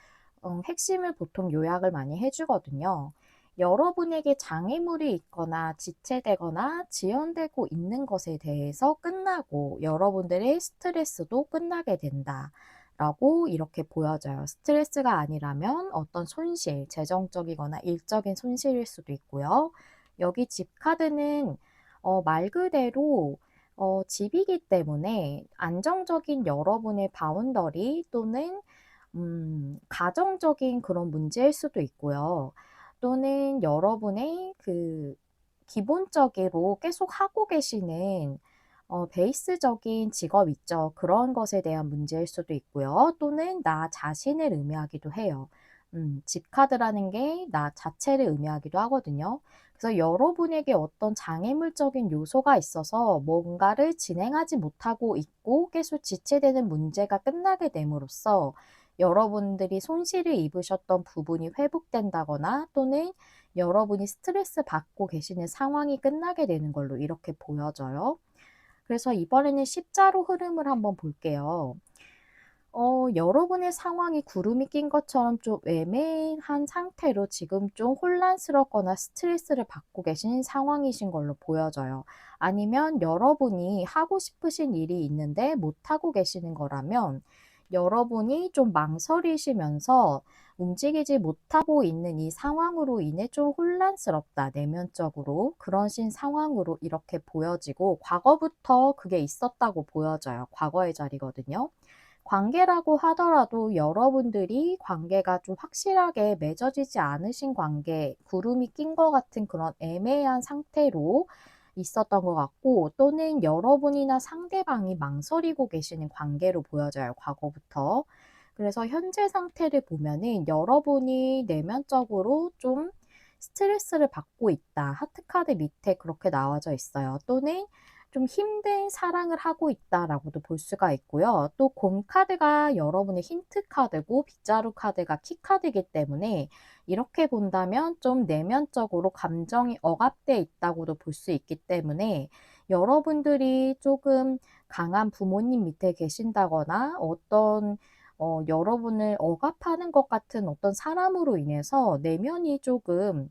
핵심을 보통 요약을 많이 해주거든요. 여러분에게 장애물이 있거나 지체되거나 지연되고 있는 것에 대해서 끝나고 여러분들의 스트레스도 끝나게 된다. 라고 이렇게 보여져요. 스트레스가 아니라면 어떤 손실, 재정적이거나 일적인 손실일 수도 있고요. 여기 집 카드는 말 그대로 집이기 때문에 안정적인 여러분의 바운더리 또는 가정적인 그런 문제일 수도 있고요. 또는 여러분의 그 기본적으로 계속 하고 계시는 베이스적인 직업 있죠. 그런 것에 대한 문제일 수도 있고요. 또는 나 자신을 의미하기도 해요. 집 카드라는 게 나 자체를 의미하기도 하거든요. 그래서 여러분에게 어떤 장애물적인 요소가 있어서 뭔가를 진행하지 못하고 있고 계속 지체되는 문제가 끝나게 됨으로써 여러분들이 손실을 입으셨던 부분이 회복된다거나 또는 여러분이 스트레스 받고 계시는 상황이 끝나게 되는 걸로 이렇게 보여져요. 그래서 이번에는 십자로 흐름을 한번 볼게요. 여러분의 상황이 구름이 낀 것처럼 좀 애매한 상태로 지금 좀 혼란스럽거나 스트레스를 받고 계신 상황이신 걸로 보여져요. 아니면 여러분이 하고 싶으신 일이 있는데 못하고 계시는 거라면 여러분이 좀 망설이시면서 움직이지 못하고 있는 이 상황으로 인해 좀 혼란스럽다, 내면적으로. 그러신 상황으로 이렇게 보여지고 과거부터 그게 있었다고 보여져요. 과거의 자리거든요. 관계라고 하더라도 여러분들이 관계가 좀 확실하게 맺어지지 않으신 관계, 구름이 낀 것 같은 그런 애매한 상태로 있었던 것 같고, 또는 여러분이나 상대방이 망설이고 계시는 관계로 보여져요, 과거부터. 그래서 현재 상태를 보면은 여러분이 내면적으로 좀 스트레스를 받고 있다. 하트카드 밑에 그렇게 나와져 있어요. 또는 좀 힘든 사랑을 하고 있다라고도 볼 수가 있고요. 또 곰카드가 여러분의 힌트 카드고 빗자루 카드가 키 카드이기 때문에 이렇게 본다면 좀 내면적으로 감정이 억압돼 있다고도 볼 수 있기 때문에 여러분들이 조금 강한 부모님 밑에 계신다거나 어떤 여러분을 억압하는 것 같은 어떤 사람으로 인해서 내면이 조금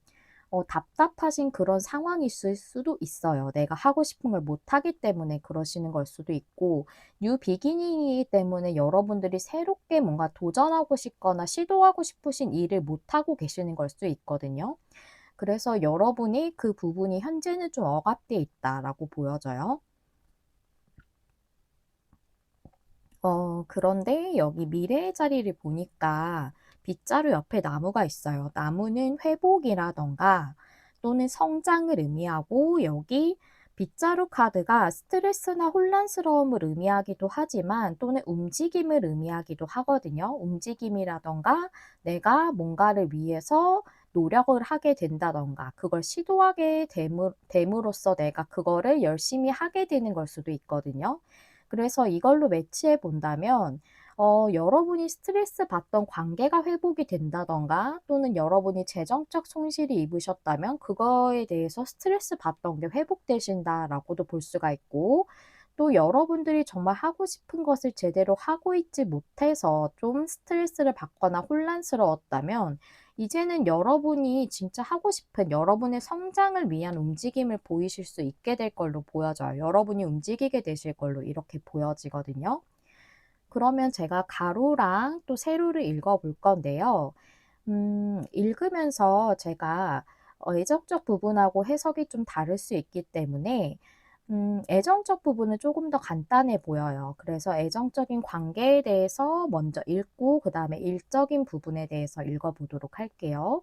답답하신 그런 상황이 있을 수도 있어요. 내가 하고 싶은 걸 못하기 때문에 그러시는 걸 수도 있고, 뉴 비기닝이기 때문에 여러분들이 새롭게 뭔가 도전하고 싶거나 시도하고 싶으신 일을 못하고 계시는 걸 수 있거든요. 그래서 여러분이 그 부분이 현재는 좀 억압돼 있다라고 보여져요. 그런데 여기 미래의 자리를 보니까 빗자루 옆에 나무가 있어요. 나무는 회복이라던가 또는 성장을 의미하고 여기 빗자루 카드가 스트레스나 혼란스러움을 의미하기도 하지만 또는 움직임을 의미하기도 하거든요. 움직임이라던가 내가 뭔가를 위해서 노력을 하게 된다던가 그걸 시도하게 됨으로써 내가 그거를 열심히 하게 되는 걸 수도 있거든요. 그래서 이걸로 매치해 본다면 여러분이 스트레스 받던 관계가 회복이 된다던가 또는 여러분이 재정적 손실이 입으셨다면 그거에 대해서 스트레스 받던 게 회복되신다라고도 볼 수가 있고 또 여러분들이 정말 하고 싶은 것을 제대로 하고 있지 못해서 좀 스트레스를 받거나 혼란스러웠다면 이제는 여러분이 진짜 하고 싶은 여러분의 성장을 위한 움직임을 보이실 수 있게 될 걸로 보여져요. 여러분이 움직이게 되실 걸로 이렇게 보여지거든요. 그러면 제가 가로랑 또 세로를 읽어 볼 건데요. 읽으면서 제가 애정적 부분하고 해석이 좀 다를 수 있기 때문에 애정적 부분은 조금 더 간단해 보여요. 그래서 애정적인 관계에 대해서 먼저 읽고 그다음에 일적인 부분에 대해서 읽어 보도록 할게요.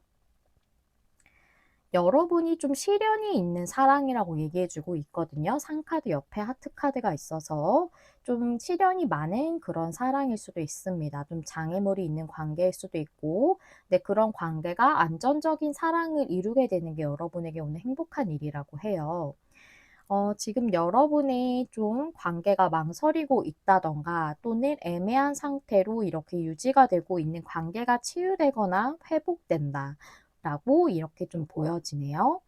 여러분이 좀 시련이 있는 사랑이라고 얘기해 주고 있거든요. 상카드 옆에 하트카드가 있어서 좀 시련이 많은 그런 사랑일 수도 있습니다. 좀 장애물이 있는 관계일 수도 있고, 네, 그런 관계가 안전적인 사랑을 이루게 되는 게 여러분에게 오늘 행복한 일이라고 해요. 지금 여러분의 좀 관계가 망설이고 있다던가 또는 애매한 상태로 이렇게 유지가 되고 있는 관계가 치유되거나 회복된다 라고 이렇게 좀 보여지네요.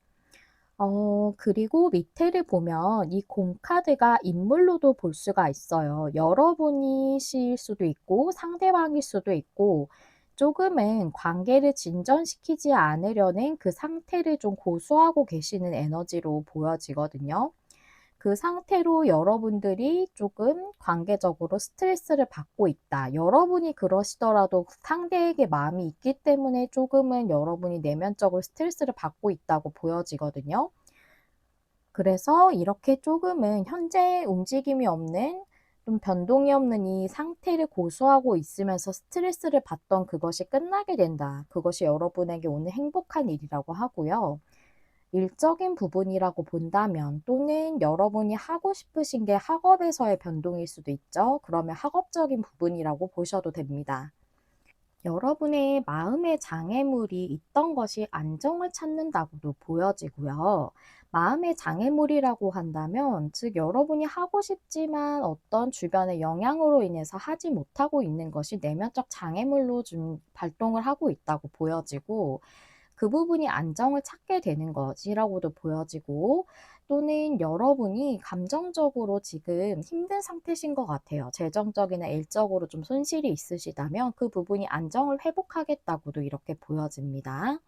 그리고 밑에를 보면 이 공카드가 인물로도 볼 수가 있어요. 여러분이실 수도 있고 상대방일 수도 있고 조금은 관계를 진전시키지 않으려는 그 상태를 좀 고수하고 계시는 에너지로 보여지거든요. 그 상태로 여러분들이 조금 관계적으로 스트레스를 받고 있다. 여러분이 그러시더라도 상대에게 마음이 있기 때문에 조금은 여러분이 내면적으로 스트레스를 받고 있다고 보여지거든요. 그래서 이렇게 조금은 현재 움직임이 없는 좀 변동이 없는 이 상태를 고수하고 있으면서 스트레스를 받던 그것이 끝나게 된다. 그것이 여러분에게 오늘 행복한 일이라고 하고요. 일적인 부분이라고 본다면 또는 여러분이 하고 싶으신 게 학업에서의 변동일 수도 있죠. 그러면 학업적인 부분이라고 보셔도 됩니다. 여러분의 마음의 장애물이 있던 것이 안정을 찾는다고도 보여지고요. 마음의 장애물이라고 한다면, 즉, 여러분이 하고 싶지만 어떤 주변의 영향으로 인해서 하지 못하고 있는 것이 내면적 장애물로 좀 발동을 하고 있다고 보여지고, 그 부분이 안정을 찾게 되는 것이라고도 보여지고 또는 여러분이 감정적으로 지금 힘든 상태신 것 같아요. 재정적이나 일적으로 좀 손실이 있으시다면 그 부분이 안정을 회복하겠다고도 이렇게 보여집니다.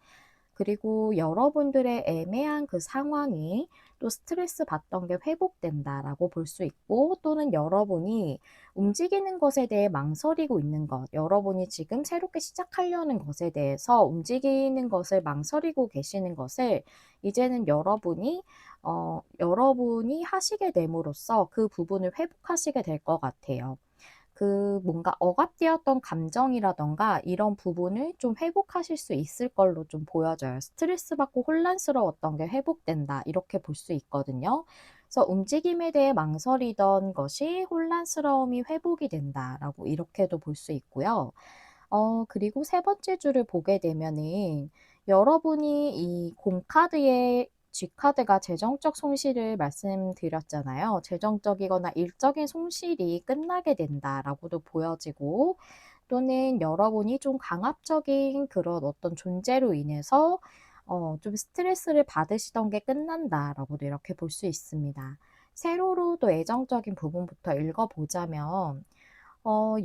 그리고 여러분들의 애매한 그 상황이 또 스트레스 받던 게 회복된다라고 볼 수 있고 또는 여러분이 움직이는 것에 대해 망설이고 있는 것, 여러분이 지금 새롭게 시작하려는 것에 대해서 움직이는 것을 망설이고 계시는 것을 이제는 여러분이 하시게 됨으로써 그 부분을 회복하시게 될 것 같아요. 그 뭔가 억압되었던 감정이라던가 이런 부분을 좀 회복하실 수 있을 걸로 좀 보여져요. 스트레스 받고 혼란스러웠던 게 회복된다. 이렇게 볼 수 있거든요. 그래서 움직임에 대해 망설이던 것이 혼란스러움이 회복이 된다라고 이렇게도 볼 수 있고요. 그리고 세 번째 줄을 보게 되면은 여러분이 이 공카드의 G카드가 재정적 손실을 말씀드렸잖아요. 재정적이거나 일적인 손실이 끝나게 된다라고도 보여지고 또는 여러분이 좀 강압적인 그런 어떤 존재로 인해서 좀 스트레스를 받으시던 게 끝난다라고도 이렇게 볼 수 있습니다. 세로로 또 애정적인 부분부터 읽어보자면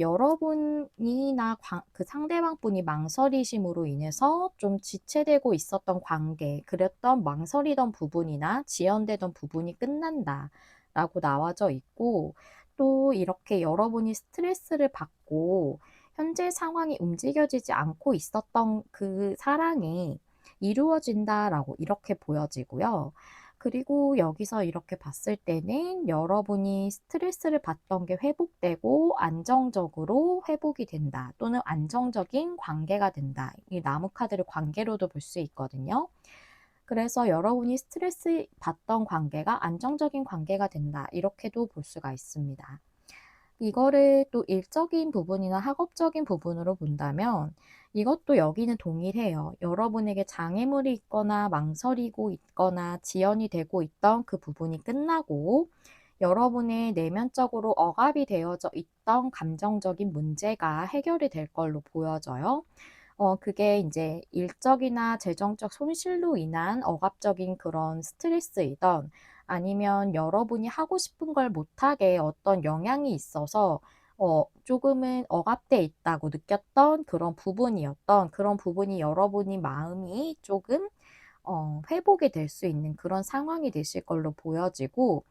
여러분이나 그 상대방 분이 망설이심으로 인해서 좀 지체되고 있었던 관계, 그랬던 망설이던 부분이나 지연되던 부분이 끝난다라고 나와져 있고, 또 이렇게 여러분이 스트레스를 받고 현재 상황이 움직여지지 않고 있었던 그 사랑이 이루어진다라고 이렇게 보여지고요. 그리고 여기서 이렇게 봤을 때는 여러분이 스트레스를 받던 게 회복되고 안정적으로 회복이 된다. 또는 안정적인 관계가 된다. 이 나무 카드를 관계로도 볼 수 있거든요. 그래서 여러분이 스트레스 받던 관계가 안정적인 관계가 된다. 이렇게도 볼 수가 있습니다. 이거를 또 일적인 부분이나 학업적인 부분으로 본다면 이것도 여기는 동일해요. 여러분에게 장애물이 있거나 망설이고 있거나 지연이 되고 있던 그 부분이 끝나고 여러분의 내면적으로 억압이 되어져 있던 감정적인 문제가 해결이 될 걸로 보여져요. 그게 이제 일적이나 재정적 손실로 인한 억압적인 그런 스트레스이던 아니면 여러분이 하고 싶은 걸 못하게 어떤 영향이 있어서 조금은 억압돼 있다고 느꼈던 그런 부분이 여러분이 마음이 조금 회복이 될 수 있는 그런 상황이 되실 걸로 보여지고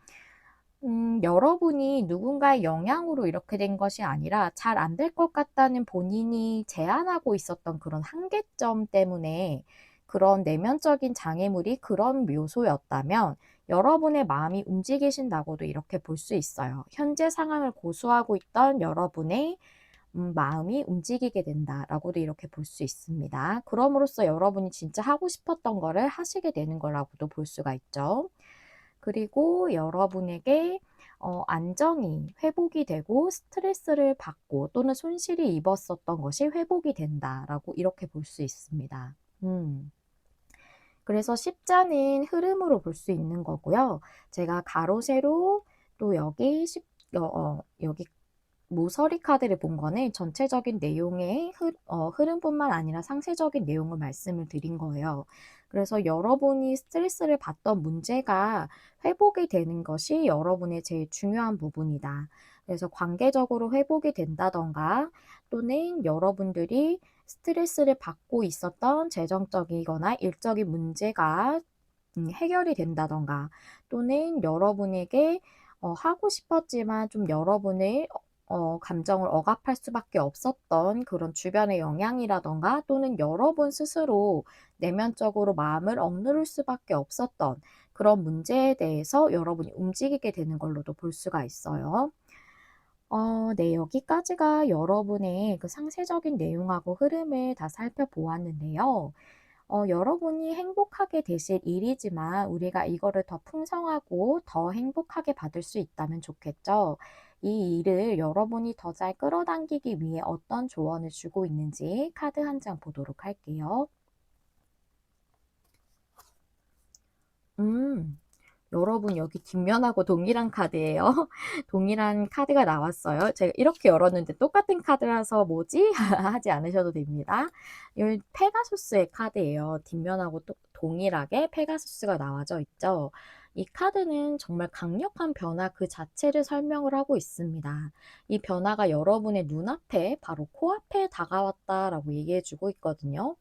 여러분이 누군가의 영향으로 이렇게 된 것이 아니라 잘 안 될 것 같다는 본인이 제안하고 있었던 그런 한계점 때문에 그런 내면적인 장애물이 그런 묘소였다면 여러분의 마음이 움직이신다고도 이렇게 볼 수 있어요. 현재 상황을 고수하고 있던 여러분의 마음이 움직이게 된다라고도 이렇게 볼 수 있습니다. 그럼으로써 여러분이 진짜 하고 싶었던 거를 하시게 되는 거라고도 볼 수가 있죠. 그리고 여러분에게 안정이 회복이 되고 스트레스를 받고 또는 손실이 입었었던 것이 회복이 된다라고 이렇게 볼 수 있습니다. 그래서 십자는 흐름으로 볼 수 있는 거고요. 제가 가로, 세로 또 여기 여기 모서리 카드를 본 거는 전체적인 내용의 흐름뿐만 아니라 상세적인 내용을 말씀을 드린 거예요. 그래서 여러분이 스트레스를 받던 문제가 회복이 되는 것이 여러분의 제일 중요한 부분이다. 그래서 관계적으로 회복이 된다던가 또는 여러분들이 스트레스를 받고 있었던 재정적이거나 일적인 문제가 해결이 된다던가 또는 여러분에게 하고 싶었지만 좀 여러분의 감정을 억압할 수밖에 없었던 그런 주변의 영향이라던가 또는 여러분 스스로 내면적으로 마음을 억누를 수밖에 없었던 그런 문제에 대해서 여러분이 움직이게 되는 걸로도 볼 수가 있어요. 네, 여기까지가 여러분의 그 상세적인 내용하고 흐름을 다 살펴보았는데요. 여러분이 행복하게 되실 일이지만 우리가 이거를 더 풍성하고 더 행복하게 받을 수 있다면 좋겠죠. 이 일을 여러분이 더 잘 끌어당기기 위해 어떤 조언을 주고 있는지 카드 한 장 보도록 할게요. 음. 여러분 여기 뒷면하고 동일한 카드예요. 동일한 카드가 나왔어요. 제가 이렇게 열었는데 똑같은 카드라서 뭐지? 하지 않으셔도 됩니다. 이 페가수스의 카드예요. 뒷면하고 동일하게 페가수스가 나와져 있죠. 이 카드는 정말 강력한 변화 그 자체를 설명을 하고 있습니다. 이 변화가 여러분의 눈앞에 바로 코앞에 다가왔다라고 얘기해 주고 있거든요.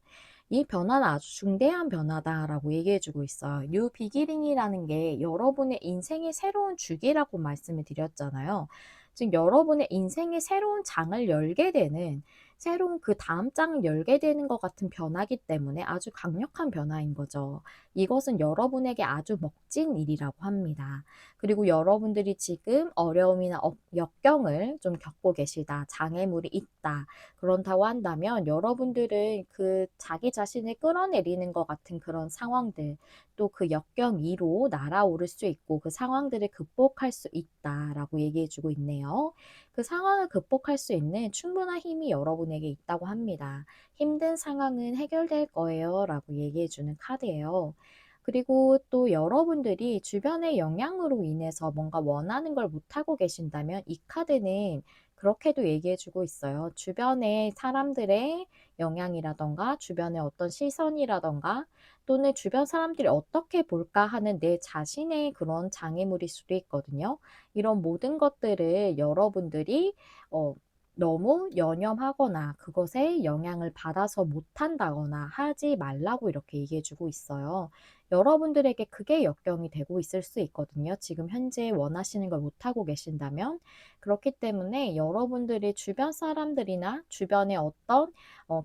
이 변화는 아주 중대한 변화다라고 얘기해 주고 있어요. 뉴 비기닝이라는 게 여러분의 인생의 새로운 주기라고 말씀을 드렸잖아요. 즉 여러분의 인생의 새로운 장을 열게 되는 새로운 그 다음 장을 열게 되는 것 같은 변화기 때문에 아주 강력한 변화인 거죠. 이것은 여러분에게 아주 먹진 일이라고 합니다. 그리고 여러분들이 지금 어려움이나 역경을 좀 겪고 계시다, 장애물이 있다, 그렇다고 한다면 여러분들은 그 자기 자신을 끌어내리는 것 같은 그런 상황들, 또 그 역경 위로 날아오를 수 있고 그 상황들을 극복할 수 있다라고 얘기해 주고 있네요. 그 상황을 극복할 수 있는 충분한 힘이 여러분에게 있다고 합니다. 힘든 상황은 해결될 거예요 라고 얘기해 주는 카드예요. 그리고 또 여러분들이 주변의 영향으로 인해서 뭔가 원하는 걸 못하고 계신다면 이 카드는 그렇게도 얘기해 주고 있어요. 주변의 사람들의 영향이라던가 주변의 어떤 시선이라던가 또는 주변 사람들이 어떻게 볼까 하는 내 자신의 그런 장애물일 수도 있거든요. 이런 모든 것들을 여러분들이 너무 연연하거나 그것에 영향을 받아서 못한다거나 하지 말라고 이렇게 얘기해 주고 있어요. 여러분들에게 그게 역경이 되고 있을 수 있거든요. 지금 현재 원하시는 걸 못하고 계신다면. 그렇기 때문에 여러분들의 주변 사람들이나 주변의 어떤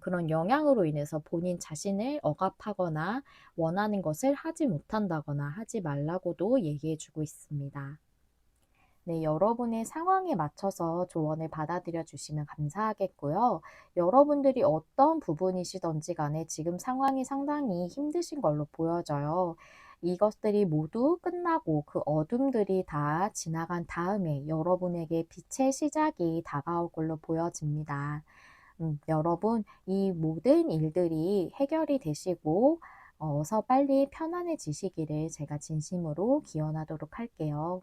그런 영향으로 인해서 본인 자신을 억압하거나 원하는 것을 하지 못한다거나 하지 말라고도 얘기해 주고 있습니다. 네, 여러분의 상황에 맞춰서 조언을 받아들여 주시면 감사하겠고요. 여러분들이 어떤 부분이시든지 간에 지금 상황이 상당히 힘드신 걸로 보여져요. 이것들이 모두 끝나고 그 어둠들이 다 지나간 다음에 여러분에게 빛의 시작이 다가올 걸로 보여집니다. 여러분, 이 모든 일들이 해결이 되시고 어서 빨리 편안해지시기를 제가 진심으로 기원하도록 할게요.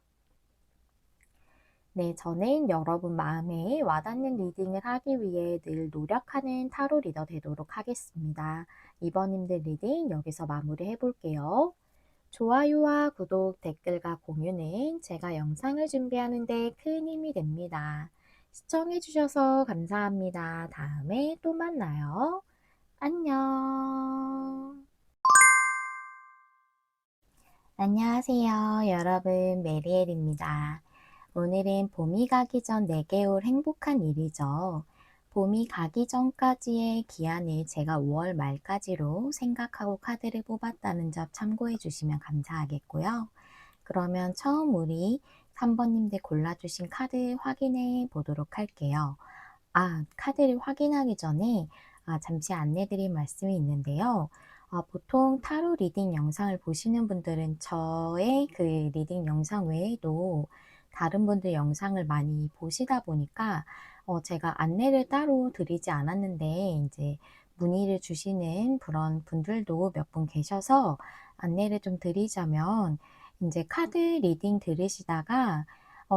네, 저는 여러분 마음에 와닿는 리딩을 하기 위해 늘 노력하는 타로 리더 되도록 하겠습니다. 이번님들 리딩 여기서 마무리해 볼게요. 좋아요와 구독, 댓글과 공유는 제가 영상을 준비하는 데 큰 힘이 됩니다. 시청해 주셔서 감사합니다. 다음에 또 만나요. 안녕. 안녕하세요. 여러분, 메리엘입니다. 오늘은 봄이 가기 전 내게 올 행복한 일이죠. 봄이 가기 전까지의 기한을 제가 5월 말까지로 생각하고 카드를 뽑았다는 점 참고해 주시면 감사하겠고요. 그러면 처음 우리 3번님들 골라주신 카드 확인해 보도록 할게요. 카드를 확인하기 전에 잠시 안내드릴 말씀이 있는데요. 보통 타로 리딩 영상을 보시는 분들은 저의 그 리딩 영상 외에도 다른 분들 영상을 많이 보시다 보니까 제가 안내를 따로 드리지 않았는데 이제 문의를 주시는 그런 분들도 몇 분 계셔서 안내를 좀 드리자면, 이제 카드 리딩 들으시다가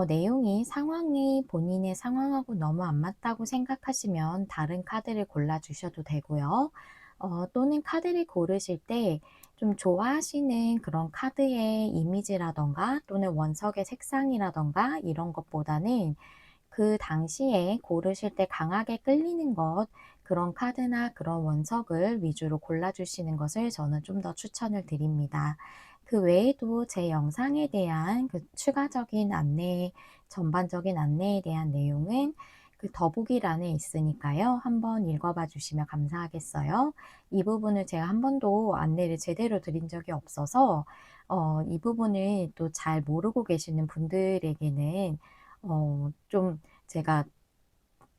내용이 상황이 본인의 상황하고 너무 안 맞다고 생각하시면 다른 카드를 골라 주셔도 되고요. 또는 카드를 고르실 때 좀 좋아하시는 그런 카드의 이미지라든가 또는 원석의 색상이라든가 이런 것보다는 그 당시에 고르실 때 강하게 끌리는 것, 그런 카드나 그런 원석을 위주로 골라주시는 것을 저는 좀 더 추천을 드립니다. 그 외에도 제 영상에 대한 그 추가적인 안내, 전반적인 안내에 대한 내용은 그 더보기란에 있으니까요. 한번 읽어봐 주시면 감사하겠어요. 이 부분을 제가 한 번도 안내를 제대로 드린 적이 없어서 이 부분을 또 잘 모르고 계시는 분들에게는 좀 제가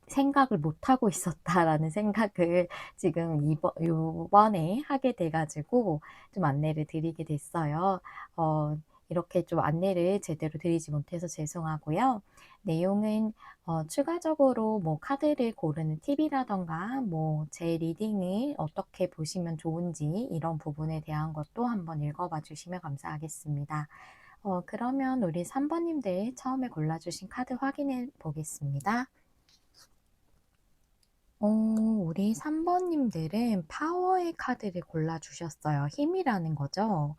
'생각을 못하고 있었다.'라는 생각을 지금 요번에 하게 돼 가지고 좀 안내를 드리게 됐어요. 이렇게 좀 안내를 제대로 드리지 못해서 죄송하고요. 내용은 추가적으로 뭐 카드를 고르는 팁이라든가 뭐 제 리딩을 어떻게 보시면 좋은지 이런 부분에 대한 것도 한번 읽어봐 주시면 감사하겠습니다. 그러면 우리 3 번님들 처음에 골라 주신 카드 확인해 보겠습니다. 우리 3 번님들은 파워의 카드를 골라 주셨어요. 힘이라는 거죠.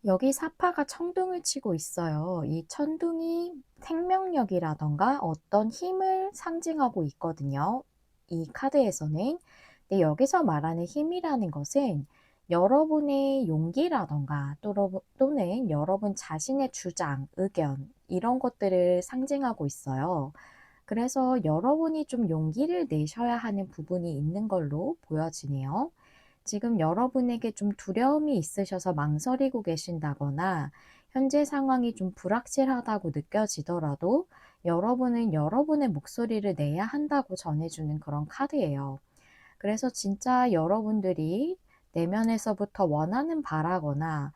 여기 사파가 천둥을 치고 있어요. 이 천둥이 생명력이라든가 어떤 힘을 상징하고 있거든요, 이 카드에서는. 근데 여기서 말하는 힘이라는 것은 여러분의 용기라든가 또는 여러분 자신의 주장, 의견 이런 것들을 상징하고 있어요. 그래서 여러분이 좀 용기를 내셔야 하는 부분이 있는 걸로 보여지네요. 지금 여러분에게 좀 두려움이 있으셔서 망설이고 계신다거나 현재 상황이 좀 불확실하다고 느껴지더라도 여러분은 여러분의 목소리를 내야 한다고 전해주는 그런 카드예요. 그래서 진짜 여러분들이 내면에서부터 원하는 바라거나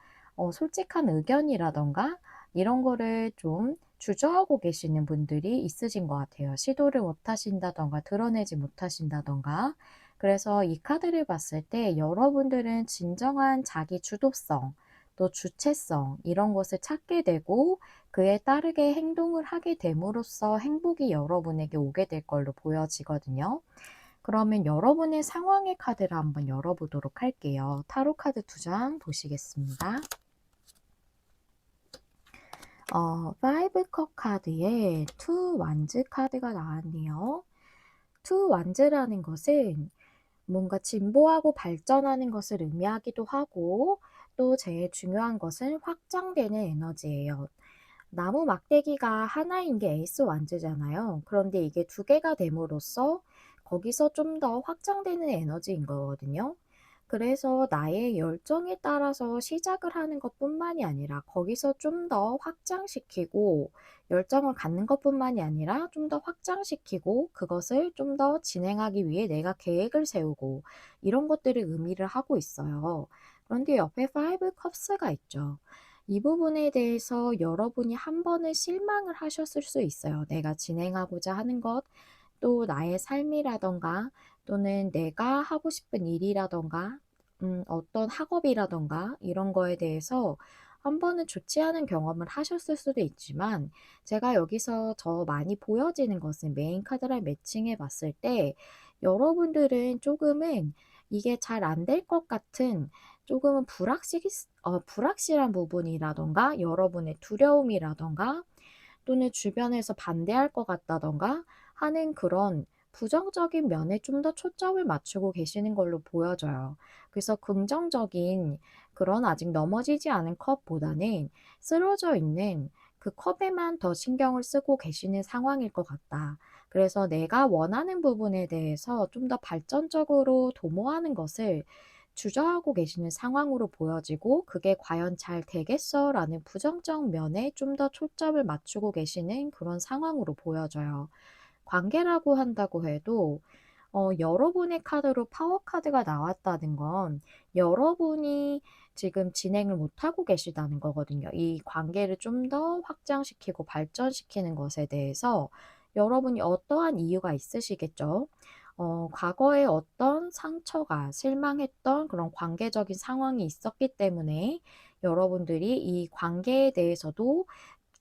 솔직한 의견이라던가 이런 거를 좀 주저하고 계시는 분들이 있으신 것 같아요. 시도를 못 하신다던가 드러내지 못하신다던가. 그래서 이 카드를 봤을 때 여러분들은 진정한 자기 주도성, 또 주체성 이런 것을 찾게 되고 그에 따르게 행동을 하게 됨으로써 행복이 여러분에게 오게 될 걸로 보여지거든요. 그러면 여러분의 상황의 카드를 한번 열어보도록 할게요. 타로 카드 2장 보시겠습니다. 5 컵 카드에 2 완즈 카드가 나왔네요. 2 완즈라는 것은 뭔가 진보하고 발전하는 것을 의미하기도 하고 또 제일 중요한 것은 확장되는 에너지예요. 나무 막대기가 하나인 게 에이스 완즈잖아요. 그런데 이게 두 개가 됨으로써 거기서 좀 더 확장되는 에너지인 거거든요. 그래서 나의 열정에 따라서 시작을 하는 것뿐만이 아니라 거기서 좀 더 확장시키고 열정을 갖는 것뿐만이 아니라 좀 더 확장시키고 그것을 좀 더 진행하기 위해 내가 계획을 세우고 이런 것들을 의미를 하고 있어요. 그런데 옆에 5 컵스가 있죠. 이 부분에 대해서 여러분이 한 번은 실망을 하셨을 수 있어요. 내가 진행하고자 하는 것, 또 나의 삶이라던가 또는 내가 하고 싶은 일이라던가 어떤 학업이라던가 이런 거에 대해서 한 번은 좋지 않은 경험을 하셨을 수도 있지만 제가 여기서 더 많이 보여지는 것은 메인 카드랑 매칭해 봤을 때 여러분들은 조금은 이게 잘 안 될 것 같은 조금은 불확실한 부분이라던가 여러분의 두려움이라던가 또는 주변에서 반대할 것 같다던가 하는 그런 부정적인 면에 좀 더 초점을 맞추고 계시는 걸로 보여져요. 그래서 긍정적인 그런 아직 넘어지지 않은 컵보다는 쓰러져 있는 그 컵에만 더 신경을 쓰고 계시는 상황일 것 같다. 그래서 내가 원하는 부분에 대해서 좀 더 발전적으로 도모하는 것을 주저하고 계시는 상황으로 보여지고 '그게 과연 잘 되겠어?'라는 부정적 면에 좀 더 초점을 맞추고 계시는 그런 상황으로 보여져요. 관계라고 한다고 해도 여러분의 카드로 파워 카드가 나왔다는 건 여러분이 지금 진행을 못하고 계시다는 거거든요. 이 관계를 좀 더 확장시키고 발전시키는 것에 대해서 여러분이 어떠한 이유가 있으시겠죠. 과거에 어떤 상처가 실망했던 그런 관계적인 상황이 있었기 때문에 여러분들이 이 관계에 대해서도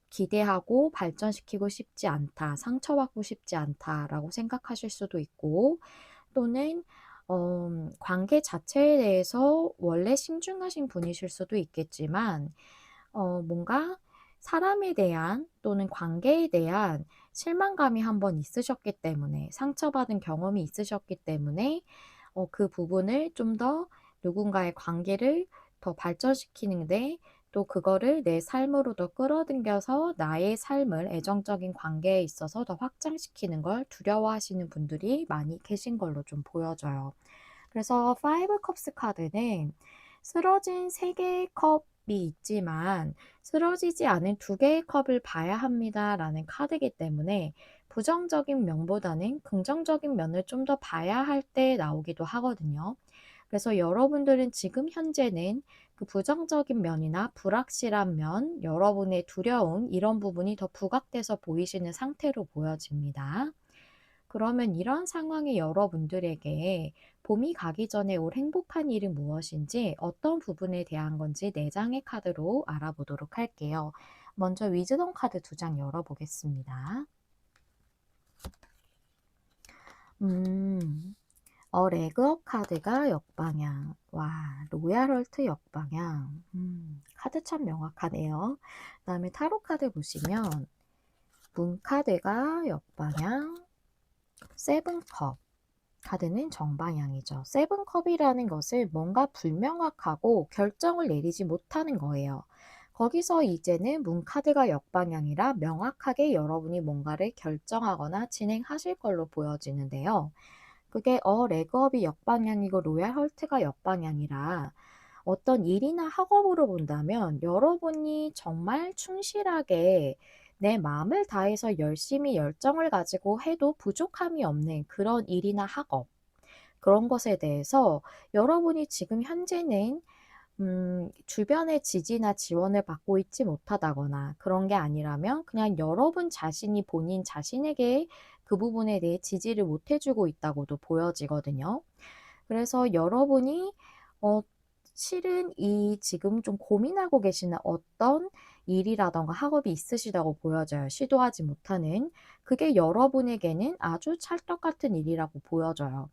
기대하고 발전시키고 싶지 않다, 상처받고 싶지 않다라고 생각하실 수도 있고, 또는 관계 자체에 대해서 원래 신중하신 분이실 수도 있겠지만, 뭔가 사람에 대한 또는 관계에 대한 실망감이 한번 있으셨기 때문에, 상처받은 경험이 있으셨기 때문에, 그 부분을 좀 더 누군가의 관계를 더 발전시키는데 또 그거를 내 삶으로 더 끌어당겨서 나의 삶을 애정적인 관계에 있어서 더 확장시키는 걸 두려워하시는 분들이 많이 계신 걸로 좀 보여져요. 그래서 파이브 컵스 카드는 쓰러진 세 개의 컵이 있지만 쓰러지지 않은 두 개의 컵을 봐야 합니다라는 카드이기 때문에 부정적인 면보다는 긍정적인 면을 좀 더 봐야 할 때 나오기도 하거든요. 그래서 여러분들은 지금 현재는 그 부정적인 면이나 불확실한 면, 여러분의 두려움, 이런 부분이 더 부각돼서 보이시는 상태로 보여집니다. 그러면 이런 상황의 여러분들에게 봄이 가기 전에 올 행복한 일은 무엇인지 어떤 부분에 대한 건지 4장의 카드로 알아보도록 할게요. 먼저 위즈덤 카드 2장 열어보겠습니다. 레그업 카드가 역방향. 와, 로얄 헐트 역방향. 카드 참 명확하네요. 그 다음에 타로 카드 보시면 문 카드가 역방향, 세븐컵. 카드는 정방향이죠. 세븐컵이라는 것을 뭔가 불명확하고 결정을 내리지 못하는 거예요. 거기서 이제는 문 카드가 역방향이라 명확하게 여러분이 뭔가를 결정하거나 진행하실 걸로 보여지는데요. 그게 레그업이 역방향이고 로얄 헐트가 역방향이라 어떤 일이나 학업으로 본다면 여러분이 정말 충실하게 내 마음을 다해서 열심히 열정을 가지고 해도 부족함이 없는 그런 일이나 학업, 그런 것에 대해서 여러분이 지금 현재는 주변의 지지나 지원을 받고 있지 못하다거나 그런 게 아니라면 그냥 여러분 자신이 본인 자신에게 그 부분에 대해 지지를 못 해주고 있다고도 보여지거든요. 그래서 여러분이 어, 실은 이 지금 좀 고민하고 계시는 어떤 일이라던가 학업이 있으시다고 보여져요. 시도하지 못하는. 그게 여러분에게는 아주 찰떡 같은 일이라고 보여져요.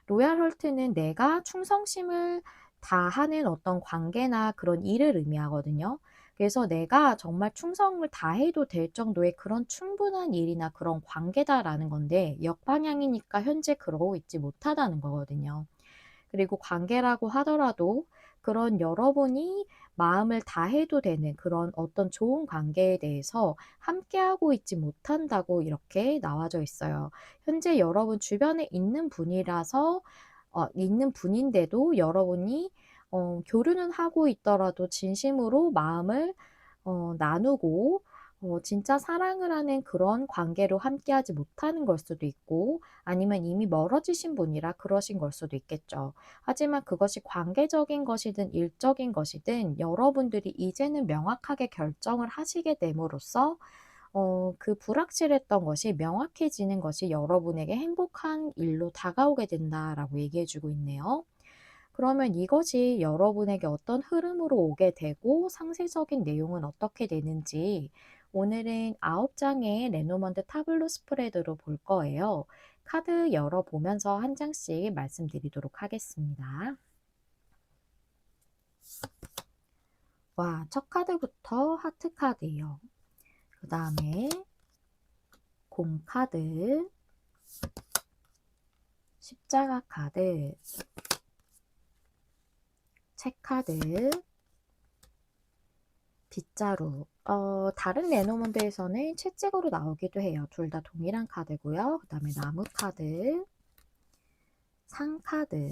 로얄 헐트는 내가 충성심을 다하는 어떤 관계나 그런 일을 의미하거든요. 그래서 내가 정말 충성을 다해도 될 정도의 그런 충분한 일이나 그런 관계다라는 건데 역방향이니까 현재 그러고 있지 못하다는 거거든요. 그리고 관계라고 하더라도 그런 여러분이 마음을 다해도 되는 그런 어떤 좋은 관계에 대해서 함께하고 있지 못한다고 이렇게 나와져 있어요. 현재 여러분 주변에 있는 분이라서 있는 분인데도 여러분이 교류는 하고 있더라도 진심으로 마음을 나누고 진짜 사랑을 하는 그런 관계로 함께하지 못하는 걸 수도 있고 아니면 이미 멀어지신 분이라 그러신 걸 수도 있겠죠. 하지만 그것이 관계적인 것이든 일적인 것이든 여러분들이 이제는 명확하게 결정을 하시게 됨으로써 그 불확실했던 것이 명확해지는 것이 여러분에게 행복한 일로 다가오게 된다라고 얘기해 주고 있네요. 그러면 이것이 여러분에게 어떤 흐름으로 오게 되고 상세적인 내용은 어떻게 되는지 오늘은 9장의 레노먼드 타블로 스프레드로 볼 거예요. 카드 열어보면서 한 장씩 말씀드리도록 하겠습니다. 와, 첫 카드부터 하트 카드예요. 그 다음에 공 카드, 십자가 카드, 책 카드, 빗자루. 다른 레노먼드에서는 채찍으로 나오기도 해요. 둘 다 동일한 카드고요. 그 다음에 나무 카드, 상 카드.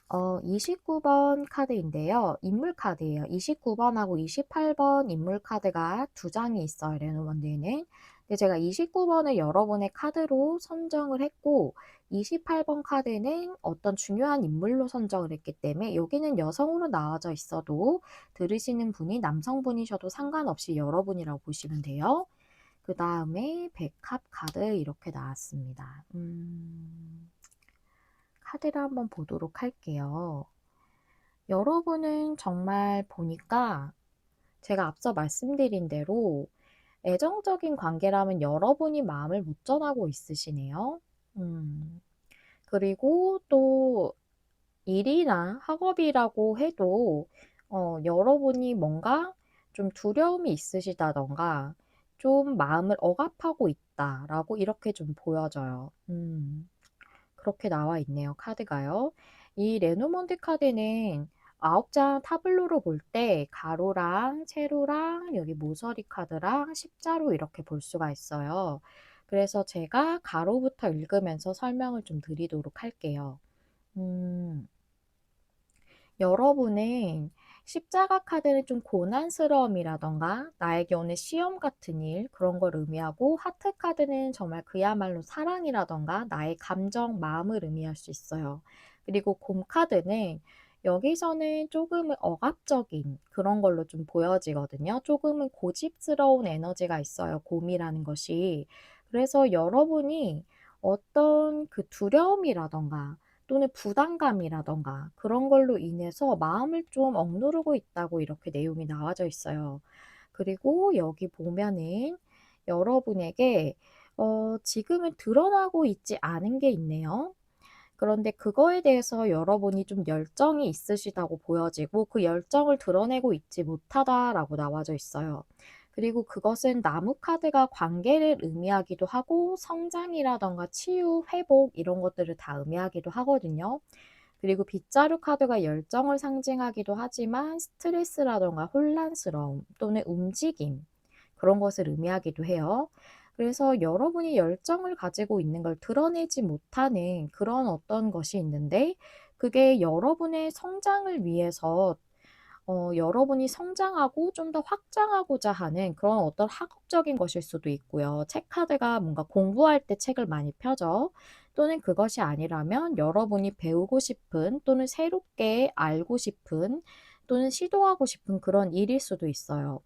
29번 카드인데요. 인물 카드예요. 29번하고 28번 인물 카드가 두 장이 있어요. 레노먼드에는. 근데 제가 29번을 여러분의 카드로 선정을 했고 28번 카드는 어떤 중요한 인물로 선정을 했기 때문에 여기는 여성으로 나와져 있어도 들으시는 분이 남성분이셔도 상관없이 여러분이라고 보시면 돼요. 그 다음에 백합 카드 이렇게 나왔습니다. 카드를 한번 보도록 할게요. 여러분은 정말 보니까 제가 앞서 말씀드린 대로 애정적인 관계라면 여러분이 마음을 못 전하고 있으시네요. 그리고 또 일이나 학업이라고 해도 여러분이 뭔가 좀 두려움이 있으시다던가 좀 마음을 억압하고 있다라고 이렇게 좀 보여져요. 그렇게 나와 있네요, 카드가요. 이 레노먼드 카드는 9장 타블로로 볼 때 가로랑 세로랑 여기 모서리 카드랑 십자로 이렇게 볼 수가 있어요. 그래서 제가 가로부터 읽으면서 설명을 좀 드리도록 할게요. 여러분은 십자가 카드는 좀 고난스러움이라던가 나에게 오는 시험 같은 일 그런 걸 의미하고 하트 카드는 정말 그야말로 사랑이라던가 나의 감정, 마음을 의미할 수 있어요. 그리고 곰 카드는 여기서는 조금은 억압적인 그런 걸로 좀 보여지거든요. 조금은 고집스러운 에너지가 있어요. 곰이라는 것이. 그래서 여러분이 어떤 그 두려움이라던가 또는 부담감이라던가 그런 걸로 인해서 마음을 좀 억누르고 있다고 이렇게 내용이 나와져 있어요. 그리고 여기 보면은 여러분에게 지금은 드러나고 있지 않은 게 있네요. 그런데 그거에 대해서 여러분이 좀 열정이 있으시다고 보여지고 그 열정을 드러내고 있지 못하다라고 나와져 있어요. 그리고 그것은 나무 카드가 관계를 의미하기도 하고 성장이라던가 치유, 회복 이런 것들을 다 의미하기도 하거든요. 그리고 빗자루 카드가 열정을 상징하기도 하지만 스트레스라던가 혼란스러움 또는 움직임 그런 것을 의미하기도 해요. 그래서 여러분이 열정을 가지고 있는 걸 드러내지 못하는 그런 어떤 것이 있는데 그게 여러분의 성장을 위해서 여러분이 성장하고 좀 더 확장하고자 하는 그런 어떤 학업적인 것일 수도 있고요. 책 카드가 뭔가 공부할 때 책을 많이 펴죠. 또는 그것이 아니라면 여러분이 배우고 싶은 또는 새롭게 알고 싶은 또는 시도하고 싶은 그런 일일 수도 있어요.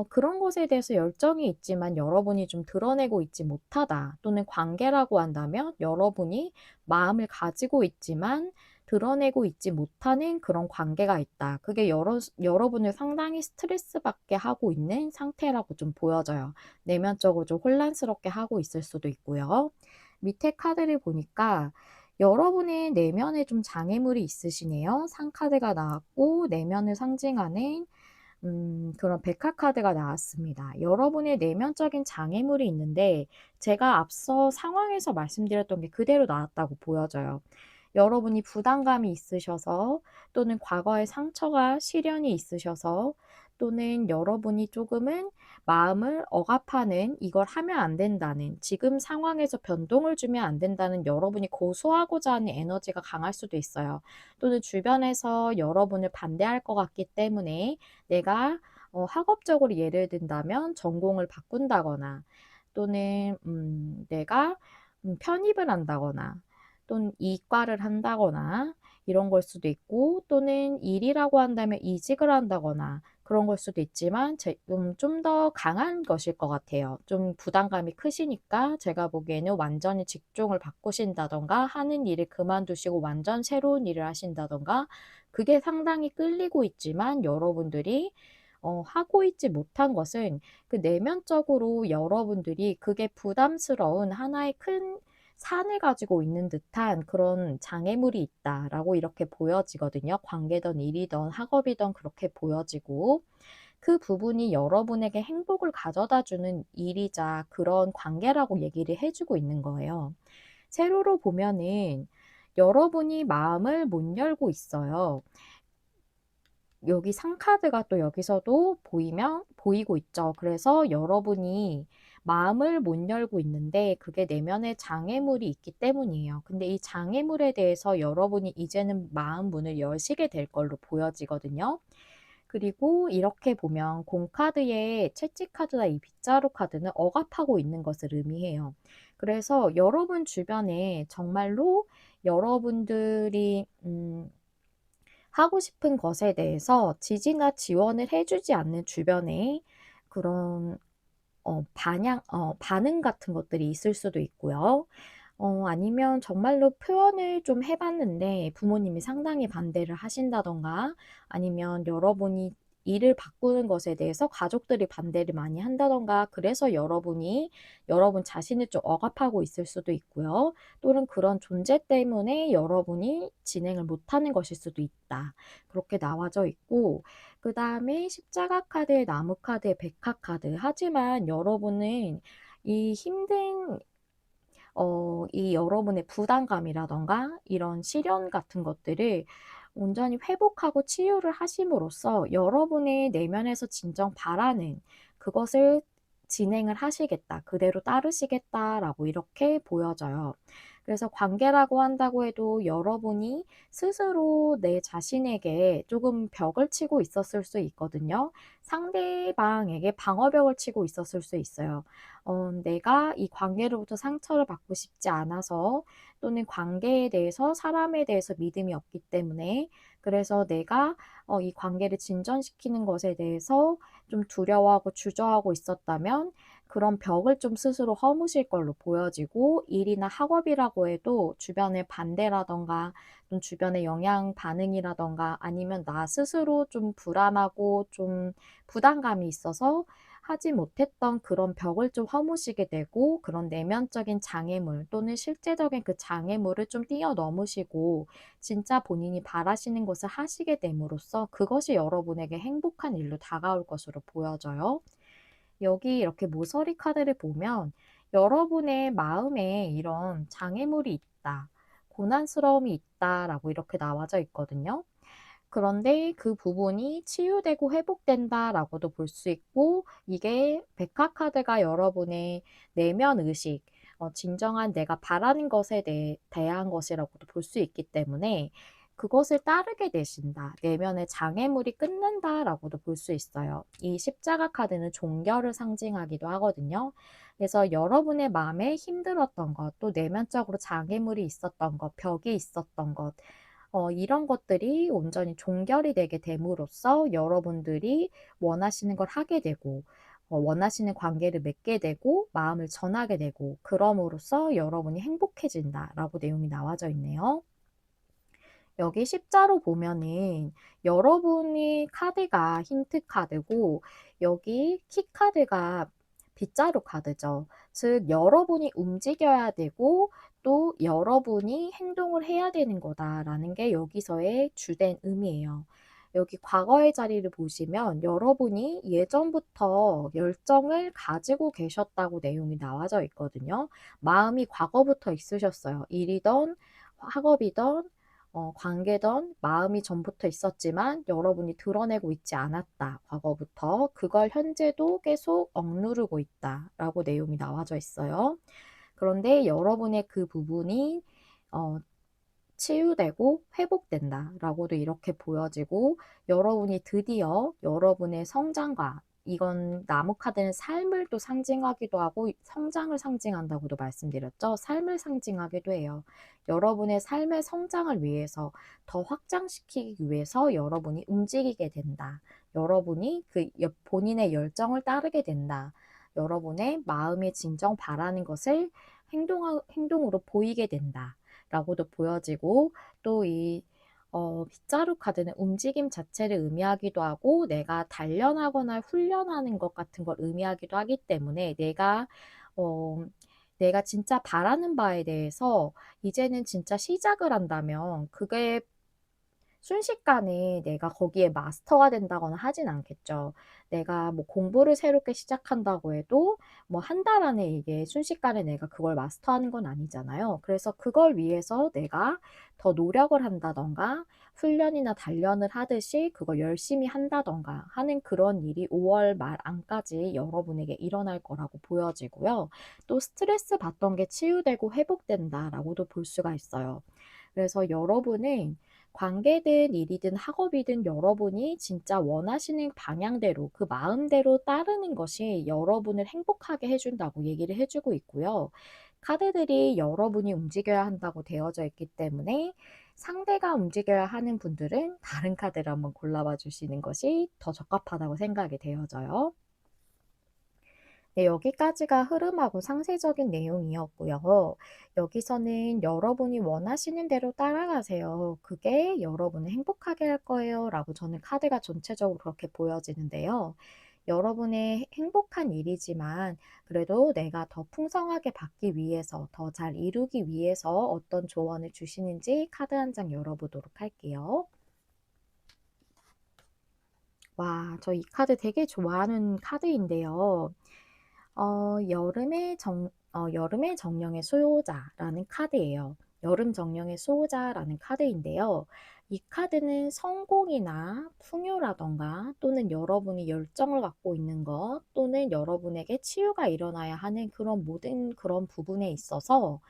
그런 것에 대해서 열정이 있지만 여러분이 좀 드러내고 있지 못하다 또는 관계라고 한다면 여러분이 마음을 가지고 있지만 드러내고 있지 못하는 그런 관계가 있다. 그게 여러분을 상당히 스트레스 받게 하고 있는 상태라고 좀 보여져요. 내면적으로 좀 혼란스럽게 하고 있을 수도 있고요. 밑에 카드를 보니까 여러분의 내면에 좀 장애물이 있으시네요. 상카드가 나왔고 내면을 상징하는 그런 백화 카드가 나왔습니다. 여러분의 내면적인 장애물이 있는데 제가 앞서 상황에서 말씀드렸던 게 그대로 나왔다고 보여져요. 여러분이 부담감이 있으셔서 또는 과거의 상처가 시련이 있으셔서 또는 여러분이 조금은 마음을 억압하는 이걸 하면 안 된다는 지금 상황에서 변동을 주면 안 된다는 여러분이 고수하고자 하는 에너지가 강할 수도 있어요. 또는 주변에서 여러분을 반대할 것 같기 때문에 내가 학업적으로 예를 든다면 전공을 바꾼다거나 또는 내가 편입을 한다거나 또는 이과를 한다거나 이런 걸 수도 있고 또는 일이라고 한다면 이직을 한다거나 그런 걸 수도 있지만 좀 더 강한 것일 것 같아요. 좀 부담감이 크시니까 제가 보기에는 완전히 직종을 바꾸신다던가 하는 일을 그만두시고 완전 새로운 일을 하신다던가 그게 상당히 끌리고 있지만 여러분들이 하고 있지 못한 것은 그 내면적으로 여러분들이 그게 부담스러운 하나의 큰 산을 가지고 있는 듯한 그런 장애물이 있다라고 이렇게 보여지거든요. 관계든 일이든 학업이든 그렇게 보여지고 그 부분이 여러분에게 행복을 가져다 주는 일이자 그런 관계라고 얘기를 해주고 있는 거예요. 세로로 보면은 여러분이 마음을 못 열고 있어요. 여기 상카드가 또 여기서도 보이고 있죠. 그래서 여러분이 마음을 못 열고 있는데 그게 내면에 장애물이 있기 때문이에요. 근데 이 장애물에 대해서 여러분이 이제는 마음 문을 여시게 될 걸로 보여지거든요. 그리고 이렇게 보면 공카드의 채찍카드나 이 빗자루 카드는 억압하고 있는 것을 의미해요. 그래서 여러분 주변에 정말로 여러분들이 하고 싶은 것에 대해서 지지나 지원을 해주지 않는 주변에 그런 반응 같은 것들이 있을 수도 있고요. 아니면 정말로 표현을 좀 해 봤는데 부모님이 상당히 반대를 하신다든가 아니면 여러분이 일을 바꾸는 것에 대해서 가족들이 반대를 많이 한다든가 그래서 여러분이 여러분 자신을 좀 억압하고 있을 수도 있고요. 또는 그런 존재 때문에 여러분이 진행을 못하는 것일 수도 있다. 그렇게 나와져 있고 그다음에 십자가 카드에 나무 카드에 백화 카드. 하지만 여러분은 이 힘든 이 여러분의 부담감이라든가 이런 시련 같은 것들을 온전히 회복하고 치유를 하심으로써 여러분의 내면에서 진정 바라는 그것을 진행을 하시겠다. 그대로 따르시겠다라고 이렇게 보여져요. 그래서 관계라고 한다고 해도 여러분이 스스로 내 자신에게 조금 벽을 치고 있었을 수 있거든요. 상대방에게 방어벽을 치고 있었을 수 있어요. 내가 이 관계로부터 상처를 받고 싶지 않아서 또는 관계에 대해서 사람에 대해서 믿음이 없기 때문에 그래서 내가 이 관계를 진전시키는 것에 대해서 좀 두려워하고 주저하고 있었다면 그런 벽을 좀 스스로 허무실 걸로 보여지고 일이나 학업이라고 해도 주변의 반대라던가 좀 주변의 영향 반응이라던가 아니면 나 스스로 좀 불안하고 좀 부담감이 있어서 하지 못했던 그런 벽을 좀 허무시게 되고 그런 내면적인 장애물 또는 실제적인 그 장애물을 좀 뛰어넘으시고 진짜 본인이 바라시는 것을 하시게 됨으로써 그것이 여러분에게 행복한 일로 다가올 것으로 보여져요. 여기 이렇게 모서리 카드를 보면 여러분의 마음에 이런 장애물이 있다, 고난스러움이 있다라고 이렇게 나와져 있거든요. 그런데 그 부분이 치유되고 회복된다라고도 볼 수 있고 이게 백화카드가 여러분의 내면 의식, 진정한 내가 바라는 것에 대한 것이라고도 볼 수 있기 때문에 그것을 따르게 되신다. 내면의 장애물이 끝난다라고도 볼 수 있어요. 이 십자가 카드는 종결을 상징하기도 하거든요. 그래서 여러분의 마음에 힘들었던 것, 또 내면적으로 장애물이 있었던 것, 벽이 있었던 것, 이런 것들이 온전히 종결이 되게 됨으로써 여러분들이 원하시는 걸 하게 되고 원하시는 관계를 맺게 되고 마음을 전하게 되고 그럼으로써 여러분이 행복해진다라고 내용이 나와져 있네요. 여기 십자로 보면은 여러분이 카드가 힌트 카드고 여기 키 카드가 빗자루 카드죠. 즉 여러분이 움직여야 되고 또 여러분이 행동을 해야 되는 거다라는 게 여기서의 주된 의미예요. 여기 과거의 자리를 보시면 여러분이 예전부터 열정을 가지고 계셨다고 내용이 나와져 있거든요. 마음이 과거부터 있으셨어요. 일이든 학업이든 관계든 마음이 전부터 있었지만 여러분이 드러내고 있지 않았다. 과거부터. 그걸 현재도 계속 억누르고 있다. 라고 내용이 나와져 있어요. 그런데 여러분의 그 부분이 어, 치유되고 회복된다 라고도 이렇게 보여지고 여러분이 드디어 여러분의 성장과 이건 나무 카드는 삶을 또 상징하기도 하고 성장을 상징한다고도 말씀드렸죠. 삶을 상징하기도 해요. 여러분의 삶의 성장을 위해서 더 확장시키기 위해서 여러분이 움직이게 된다. 여러분이 그 본인의 열정을 따르게 된다. 여러분의 마음의 진정 바라는 것을 행동으로 보이게 된다. 라고도 보여지고 또 이 빗자루 카드는 움직임 자체를 의미하기도 하고 내가 단련하거나 훈련하는 것 같은 걸 의미하기도 하기 때문에 어, 내가 진짜 바라는 바에 대해서 이제는 진짜 시작을 한다면 그게 순식간에 내가 거기에 마스터가 된다거나 하진 않겠죠. 내가 뭐 공부를 새롭게 시작한다고 해도 뭐 한 달 안에 이게 순식간에 내가 그걸 마스터하는 건 아니잖아요. 그래서 그걸 위해서 내가 더 노력을 한다던가 훈련이나 단련을 하듯이 그걸 열심히 한다던가 하는 그런 일이 5월 말 안까지 여러분에게 일어날 거라고 보여지고요. 또 스트레스 받던 게 치유되고 회복된다라고도 볼 수가 있어요. 그래서 여러분은 관계든 일이든 학업이든 여러분이 진짜 원하시는 방향대로 그 마음대로 따르는 것이 여러분을 행복하게 해 준다고 얘기를 해 주고 있고요. 카드들이 여러분이 움직여야 한다고 되어져 있기 때문에 상대가 움직여야 하는 분들은 다른 카드를 한번 골라봐 주시는 것이 더 적합하다고 생각이 되어져요. 네, 여기까지가 흐름하고 상세적인 내용이었고요. 여기서는 여러분이 원하시는 대로 따라가세요. 그게 여러분을 행복하게 할 거예요. 라고 저는 카드가 전체적으로 그렇게 보여지는데요. 여러분의 행복한 일이지만 그래도 내가 더 풍성하게 받기 위해서, 더 잘 이루기 위해서 어떤 조언을 주시는지 카드 한 장 열어보도록 할게요. 와, 저 이 카드 되게 좋아하는 카드인데요. 여름의 정령의 수호자라는 카드예요. 여름 정령의 수호자라는 카드인데요. 이 카드는 성공이나 풍요라던가 또는 여러분이 열정을 갖고 있는 것 또는 여러분에게 치유가 일어나야 하는 그런 모든 그런 부분에 있어서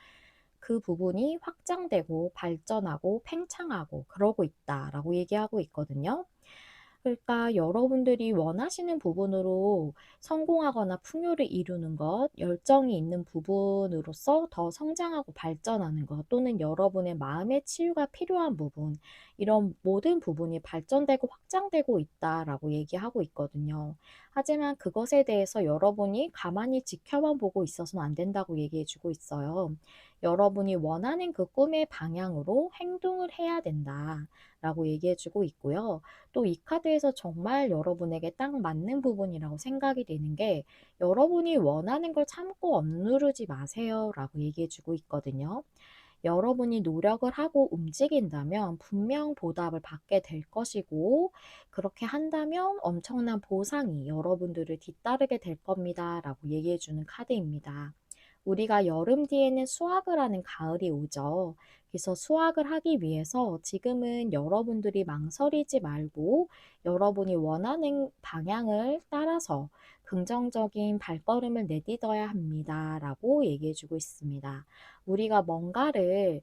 그 부분이 확장되고 발전하고 팽창하고 그러고 있다라고 얘기하고 있거든요. 그러니까 여러분들이 원하시는 부분으로 성공하거나 풍요를 이루는 것, 열정이 있는 부분으로서 더 성장하고 발전하는 것, 또는 여러분의 마음의 치유가 필요한 부분, 이런 모든 부분이 발전되고 확장되고 있다라고 얘기하고 있거든요. 하지만 그것에 대해서 여러분이 가만히 지켜만 보고 있어서는 안 된다고 얘기해 주고 있어요. 여러분이 원하는 그 꿈의 방향으로 행동을 해야 된다라고 얘기해 주고 있고요. 또 이 카드에서 정말 여러분에게 딱 맞는 부분이라고 생각이 되는 게 여러분이 원하는 걸 참고 억누르지 마세요 라고 얘기해 주고 있거든요. 여러분이 노력을 하고 움직인다면 분명 보답을 받게 될 것이고 그렇게 한다면 엄청난 보상이 여러분들을 뒤따르게 될 겁니다 라고 얘기해 주는 카드입니다. 우리가 여름 뒤에는 수확을 하는 가을이 오죠. 그래서 수확을 하기 위해서 지금은 여러분들이 망설이지 말고 여러분이 원하는 방향을 따라서 긍정적인 발걸음을 내딛어야 합니다. 라고 얘기해 주고 있습니다. 우리가 뭔가를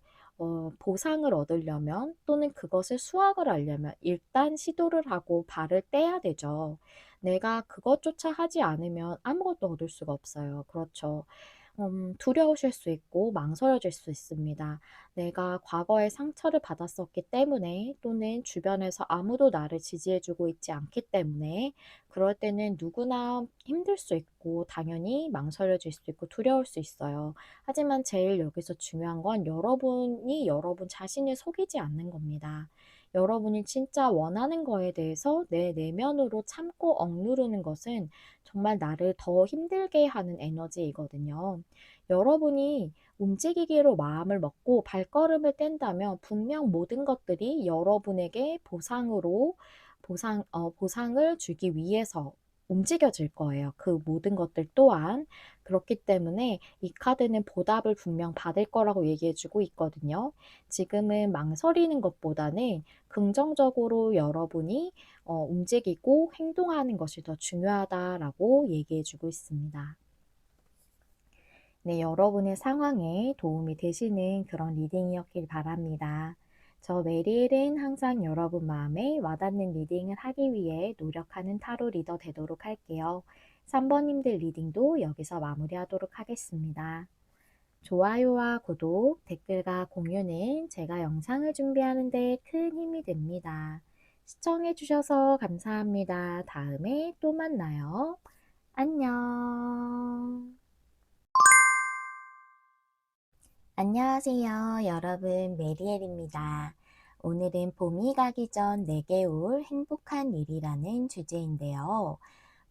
보상을 얻으려면 또는 그것을 수확을 하려면 일단 시도를 하고 발을 떼야 되죠. 내가 그것조차 하지 않으면 아무것도 얻을 수가 없어요. 그렇죠. 두려우실 수 있고 망설여질 수 있습니다. 내가 과거에 상처를 받았었기 때문에 또는 주변에서 아무도 나를 지지해주고 있지 않기 때문에 그럴 때는 누구나 힘들 수 있고 당연히 망설여질 수 있고 두려울 수 있어요. 하지만 제일 여기서 중요한 건 여러분이 여러분 자신을 속이지 않는 겁니다. 여러분이 진짜 원하는 거에 대해서 내 내면으로 참고 억누르는 것은 정말 나를 더 힘들게 하는 에너지이거든요. 여러분이 움직이기로 마음을 먹고 발걸음을 뗀다면 분명 모든 것들이 여러분에게 보상을 주기 위해서 움직여질 거예요. 그 모든 것들 또한. 그렇기 때문에 이 카드는 보답을 분명 받을 거라고 얘기해 주고 있거든요. 지금은 망설이는 것보다는 긍정적으로 여러분이 움직이고 행동하는 것이 더 중요하다라고 얘기해 주고 있습니다. 네, 여러분의 상황에 도움이 되시는 그런 리딩이었길 바랍니다. 저 메리엘은 항상 여러분 마음에 와닿는 리딩을 하기 위해 노력하는 타로 리더 되도록 할게요. 3번님들 리딩도 여기서 마무리하도록 하겠습니다. 좋아요와 구독, 댓글과 공유는 제가 영상을 준비하는 데 큰 힘이 됩니다. 시청해주셔서 감사합니다. 다음에 또 만나요. 안녕. 안녕하세요. 여러분, 메리엘입니다. 오늘은 봄이 가기 전 내게 올 행복한 일이라는 주제인데요.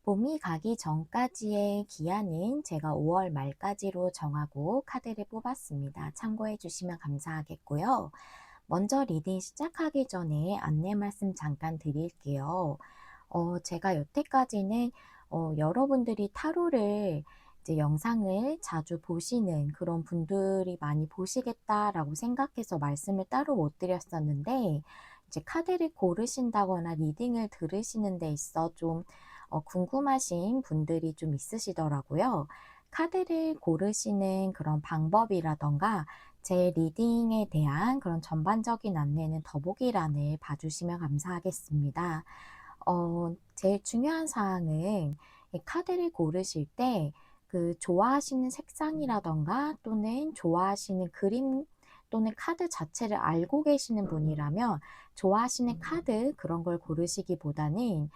봄이 가기 전까지의 기한은 제가 5월 말까지로 정하고 카드를 뽑았습니다. 참고해 주시면 감사하겠고요. 먼저 리딩 시작하기 전에 안내 말씀 잠깐 드릴게요. 제가 여태까지는 여러분들이 타로를 이제 영상을 자주 보시는 그런 분들이 많이 보시겠다라고 생각해서 말씀을 따로 못 드렸었는데, 이제 카드를 고르신다거나 리딩을 들으시는 데 있어 좀 궁금하신 분들이 좀 있으시더라고요. 카드를 고르시는 그런 방법이라던가 제 리딩에 대한 그런 전반적인 안내는 더보기란을 봐주시면 감사하겠습니다. 제일 중요한 사항은 이 카드를 고르실 때 그 좋아하시는 색상이라던가 또는 좋아하시는 그림 또는 카드 자체를 알고 계시는 분이라면 좋아하시는 카드 그런 걸 고르시기보다는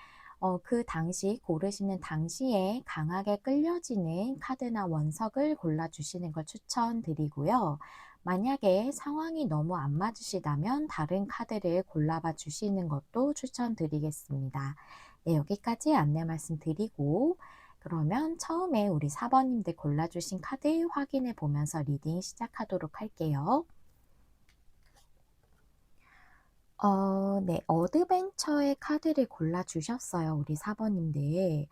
그 당시 고르시는 당시에 강하게 끌려지는 카드나 원석을 골라주시는 걸 추천드리고요. 만약에 상황이 너무 안 맞으시다면 다른 카드를 골라봐 주시는 것도 추천드리겠습니다. 네, 여기까지 안내 말씀드리고 그러면 처음에 우리 4번님들 골라주신 카드 확인해 보면서 리딩 시작하도록 할게요. 네, 어드벤처의 카드를 골라주셨어요. 우리 4번님들.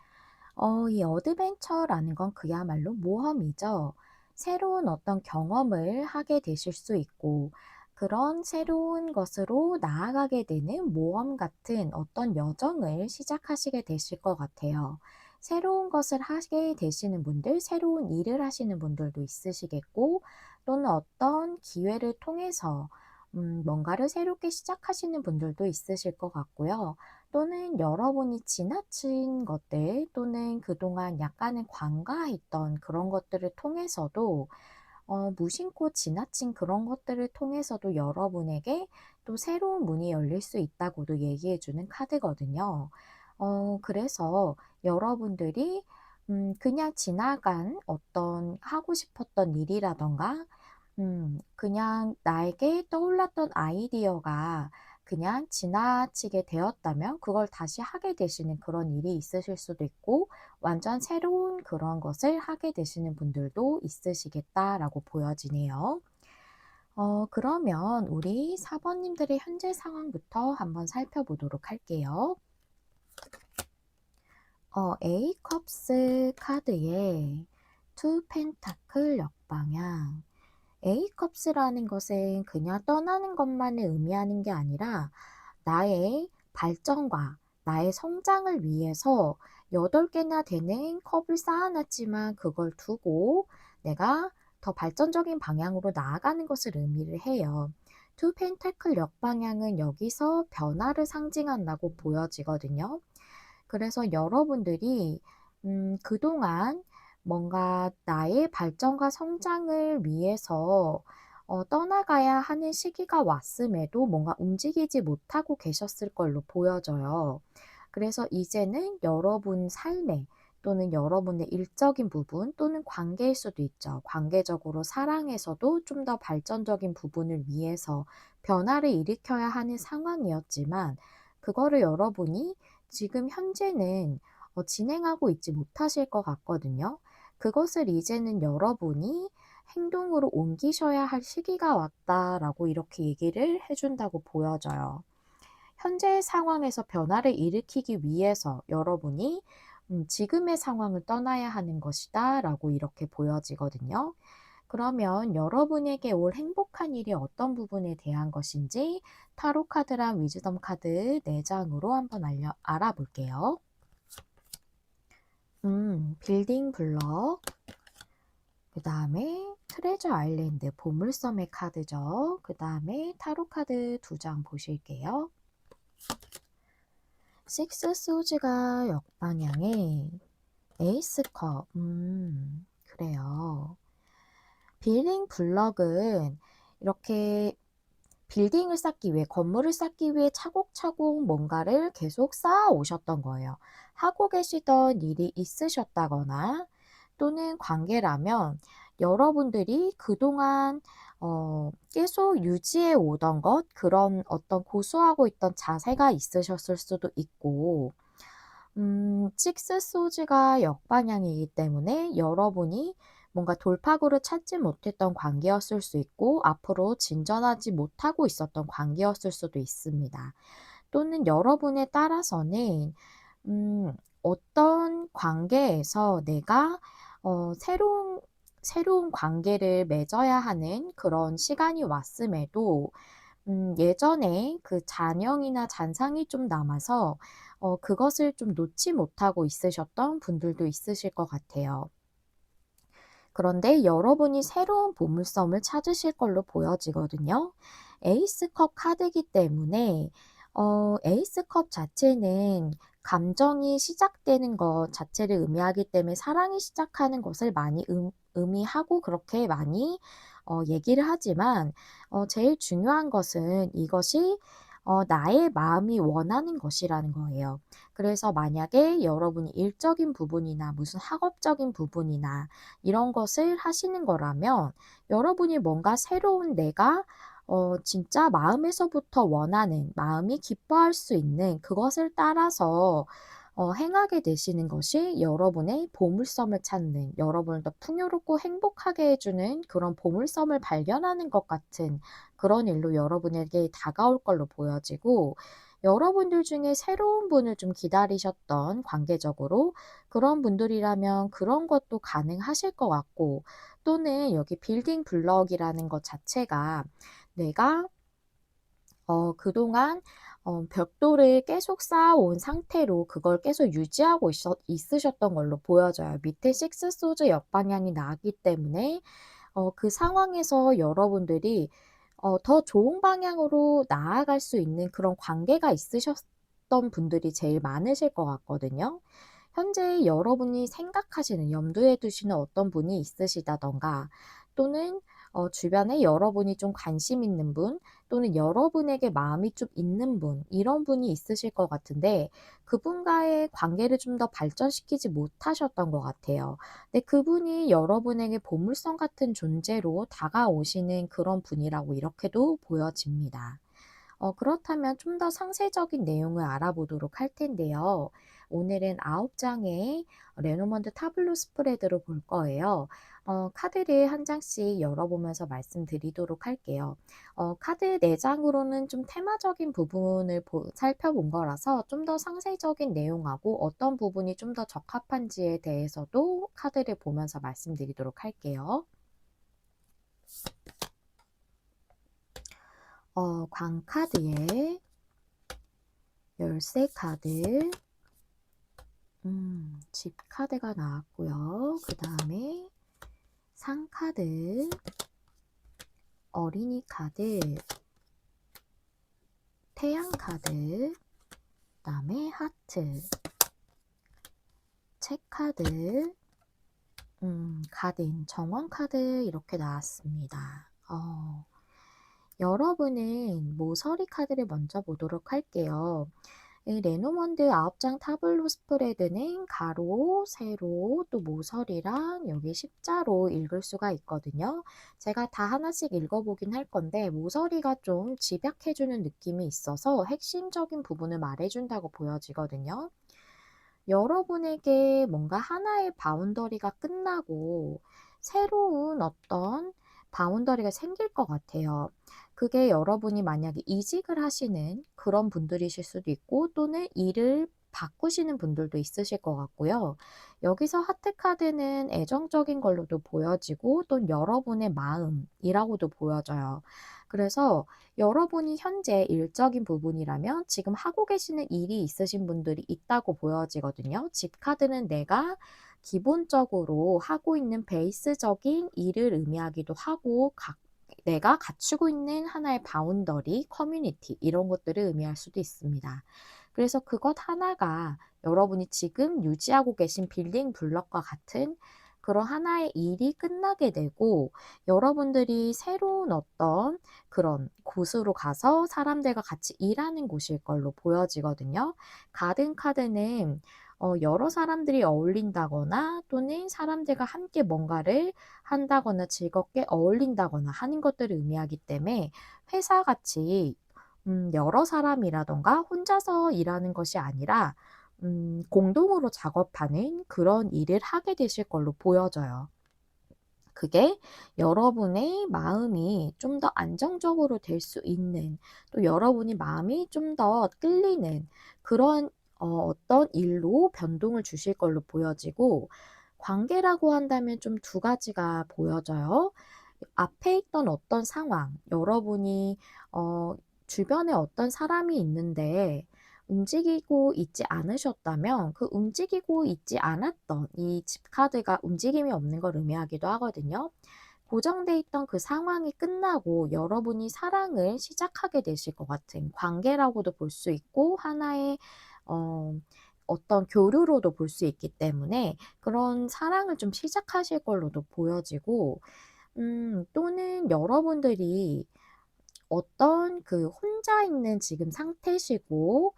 이 어드벤처라는 건 그야말로 모험이죠. 새로운 어떤 경험을 하게 되실 수 있고, 그런 새로운 것으로 나아가게 되는 모험 같은 어떤 여정을 시작하시게 되실 것 같아요. 새로운 것을 하게 되시는 분들, 새로운 일을 하시는 분들도 있으시겠고, 또는 어떤 기회를 통해서 뭔가를 새롭게 시작하시는 분들도 있으실 것 같고요. 또는 여러분이 지나친 것들 또는 그동안 약간은 관과했던 그런 것들을 통해서도 무심코 지나친 그런 것들을 통해서도 여러분에게 또 새로운 문이 열릴 수 있다고도 얘기해 주는 카드거든요. 그래서 여러분들이 그냥 지나간 어떤 하고 싶었던 일이라던가 그냥 나에게 떠올랐던 아이디어가 그냥 지나치게 되었다면 그걸 다시 하게 되시는 그런 일이 있으실 수도 있고 완전 새로운 그런 것을 하게 되시는 분들도 있으시겠다라고 보여지네요. 그러면 우리 4번님들의 현재 상황부터 한번 살펴보도록 할게요. A컵스 카드에 투 펜타클 역방향 A컵스라는 것은 그냥 떠나는 것만을 의미하는 게 아니라 나의 발전과 나의 성장을 위해서 8개나 되는 컵을 쌓아놨지만 그걸 두고 내가 더 발전적인 방향으로 나아가는 것을 의미를 해요. 투 펜타클 역방향은 여기서 변화를 상징한다고 보여지거든요. 그래서 여러분들이 그동안 뭔가 나의 발전과 성장을 위해서 떠나가야 하는 시기가 왔음에도 뭔가 움직이지 못하고 계셨을 걸로 보여져요. 그래서 이제는 여러분 삶에 또는 여러분의 일적인 부분 또는 관계일 수도 있죠. 관계적으로 사랑에서도 좀 더 발전적인 부분을 위해서 변화를 일으켜야 하는 상황이었지만 그거를 여러분이 지금 현재는 진행하고 있지 못하실 것 같거든요. 그것을 이제는 여러분이 행동으로 옮기셔야 할 시기가 왔다라고 이렇게 얘기를 해준다고 보여져요. 현재의 상황에서 변화를 일으키기 위해서 여러분이 지금의 상황을 떠나야 하는 것이다 라고 이렇게 보여지거든요. 그러면 여러분에게 올 행복한 일이 어떤 부분에 대한 것인지 타로 카드랑 위즈덤 카드 4장으로 한번 알아볼게요. 빌딩 블럭, 그 다음에 트레저 아일랜드 보물섬의 카드죠. 그 다음에 타로 카드 2장 보실게요. 식스 소즈가 역방향에 에이스 컵, 그래요. 빌딩 블럭은 이렇게 빌딩을 쌓기 위해, 건물을 쌓기 위해 차곡차곡 뭔가를 계속 쌓아 오셨던 거예요. 하고 계시던 일이 있으셨다거나 또는 관계라면 여러분들이 그동안 계속 유지해 오던 것, 그런 어떤 고수하고 있던 자세가 있으셨을 수도 있고, 식스 소즈가 역방향이기 때문에 여러분이 뭔가 돌파구를 찾지 못했던 관계였을 수 있고 앞으로 진전하지 못하고 있었던 관계였을 수도 있습니다. 또는 여러분에 따라서는 어떤 관계에서 내가 새로운 관계를 맺어야 하는 그런 시간이 왔음에도 예전에 그 잔영이나 잔상이 좀 남아서 그것을 좀 놓지 못하고 있으셨던 분들도 있으실 것 같아요. 그런데 여러분이 새로운 보물섬을 찾으실 걸로 보여지거든요. 에이스컵 카드이기 때문에 에이스컵 자체는 감정이 시작되는 것 자체를 의미하기 때문에 사랑이 시작하는 것을 많이 의미하고 그렇게 많이 얘기를 하지만 제일 중요한 것은 이것이 나의 마음이 원하는 것이라는 거예요. 그래서 만약에 여러분이 일적인 부분이나 무슨 학업적인 부분이나 이런 것을 하시는 거라면 여러분이 뭔가 새로운 내가 진짜 마음에서부터 원하는, 마음이 기뻐할 수 있는 그것을 따라서 행하게 되시는 것이 여러분의 보물섬을 찾는, 여러분을 더 풍요롭고 행복하게 해주는 그런 보물섬을 발견하는 것 같은 그런 일로 여러분에게 다가올 걸로 보여지고, 여러분들 중에 새로운 분을 좀 기다리셨던 관계적으로 그런 분들이라면 그런 것도 가능하실 것 같고, 또는 여기 빌딩 블럭이라는 것 자체가 내가 그동안 벽돌을 계속 쌓아온 상태로 그걸 계속 유지하고 있으셨던 걸로 보여져요. 밑에 식스 소즈 역방향이 나왔기 때문에 그 상황에서 여러분들이 더 좋은 방향으로 나아갈 수 있는 그런 관계가 있으셨던 분들이 제일 많으실 것 같거든요. 현재 여러분이 생각하시는, 염두에 두시는 어떤 분이 있으시다던가, 또는 주변에 여러분이 좀 관심 있는 분, 또는 여러분에게 마음이 좀 있는 분, 이런 분이 있으실 것 같은데 그분과의 관계를 좀 더 발전시키지 못하셨던 것 같아요. 근데 그분이 여러분에게 보물섬 같은 존재로 다가오시는 그런 분이라고 이렇게도 보여집니다. 그렇다면 좀 더 상세적인 내용을 알아보도록 할 텐데요. 오늘은 9장의 레노먼드 타블로 스프레드로 볼 거예요. 카드를 한 장씩 열어보면서 말씀드리도록 할게요. 카드 4장으로는 좀 테마적인 부분을 살펴본 거라서 좀 더 상세적인 내용하고 어떤 부분이 좀 더 적합한지에 대해서도 카드를 보면서 말씀드리도록 할게요. 광카드에 열쇠 카드, 집 카드가 나왔고요. 그 다음에 상 카드, 어린이 카드, 태양 카드, 그 다음에 하트, 책 카드, 가든, 정원 카드 이렇게 나왔습니다. 여러분은 모서리 카드를 먼저 보도록 할게요. 이 레노먼드 9장 타블로 스프레드는 가로, 세로, 또 모서리랑 여기 십자로 읽을 수가 있거든요. 제가 다 하나씩 읽어보긴 할 건데 모서리가 좀 집약해주는 느낌이 있어서 핵심적인 부분을 말해준다고 보여지거든요. 여러분에게 뭔가 하나의 바운더리가 끝나고 새로운 어떤 바운더리가 생길 것 같아요. 그게 여러분이 만약에 이직을 하시는 그런 분들이실 수도 있고 또는 일을 바꾸시는 분들도 있으실 것 같고요. 여기서 하트카드는 애정적인 걸로도 보여지고 또 여러분의 마음이라고도 보여져요. 그래서 여러분이 현재 일적인 부분이라면 지금 하고 계시는 일이 있으신 분들이 있다고 보여지거든요. 집 카드는 내가 기본적으로 하고 있는 베이스적인 일을 의미하기도 하고 내가 갖추고 있는 하나의 바운더리, 커뮤니티 이런 것들을 의미할 수도 있습니다. 그래서 그것 하나가 여러분이 지금 유지하고 계신 빌딩 블럭과 같은 그런 하나의 일이 끝나게 되고 여러분들이 새로운 어떤 그런 곳으로 가서 사람들과 같이 일하는 곳일 걸로 보여지거든요. 가든 카드는 여러 사람들이 어울린다거나 또는 사람들과 함께 뭔가를 한다거나 즐겁게 어울린다거나 하는 것들을 의미하기 때문에 회사같이 여러 사람이라던가 혼자서 일하는 것이 아니라 공동으로 작업하는 그런 일을 하게 되실 걸로 보여져요. 그게 여러분의 마음이 좀 더 안정적으로 될 수 있는, 또 여러분이 마음이 좀 더 끌리는 그런 어떤 일로 변동을 주실 걸로 보여지고, 관계라고 한다면 좀 두 가지가 보여져요. 앞에 있던 어떤 상황, 여러분이 주변에 어떤 사람이 있는데 움직이고 있지 않으셨다면 그 움직이고 있지 않았던 이 집 카드가 움직임이 없는 걸 의미하기도 하거든요. 고정돼 있던 그 상황이 끝나고 여러분이 사랑을 시작하게 되실 것 같은 관계라고도 볼 수 있고 하나의 어 어떤 교류로도 볼 수 있기 때문에 그런 사랑을 좀 시작하실 걸로도 보여지고 또는 여러분들이 어떤 그 혼자 있는 지금 상태시고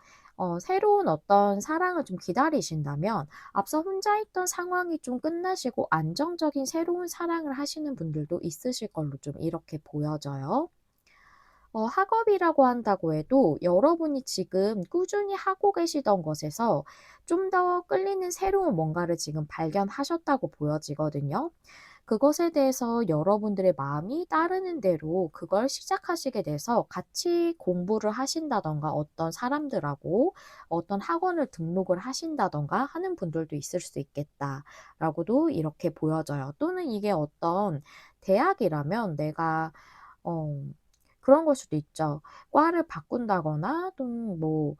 새로운 어떤 사랑을 좀 기다리신다면 앞서 혼자 있던 상황이 좀 끝나시고 안정적인 새로운 사랑을 하시는 분들도 있으실 걸로 좀 이렇게 보여져요. 학업이라고 한다고 해도 여러분이 지금 꾸준히 하고 계시던 것에서 좀 더 끌리는 새로운 뭔가를 지금 발견하셨다고 보여지거든요. 그것에 대해서 여러분들의 마음이 따르는 대로 그걸 시작하시게 돼서 같이 공부를 하신다든가 어떤 사람들하고 어떤 학원을 등록을 하신다든가 하는 분들도 있을 수 있겠다라고도 이렇게 보여져요. 또는 이게 어떤 대학이라면 내가 어 그런 걸 수도 있죠. 과를 바꾼다거나 또는 뭐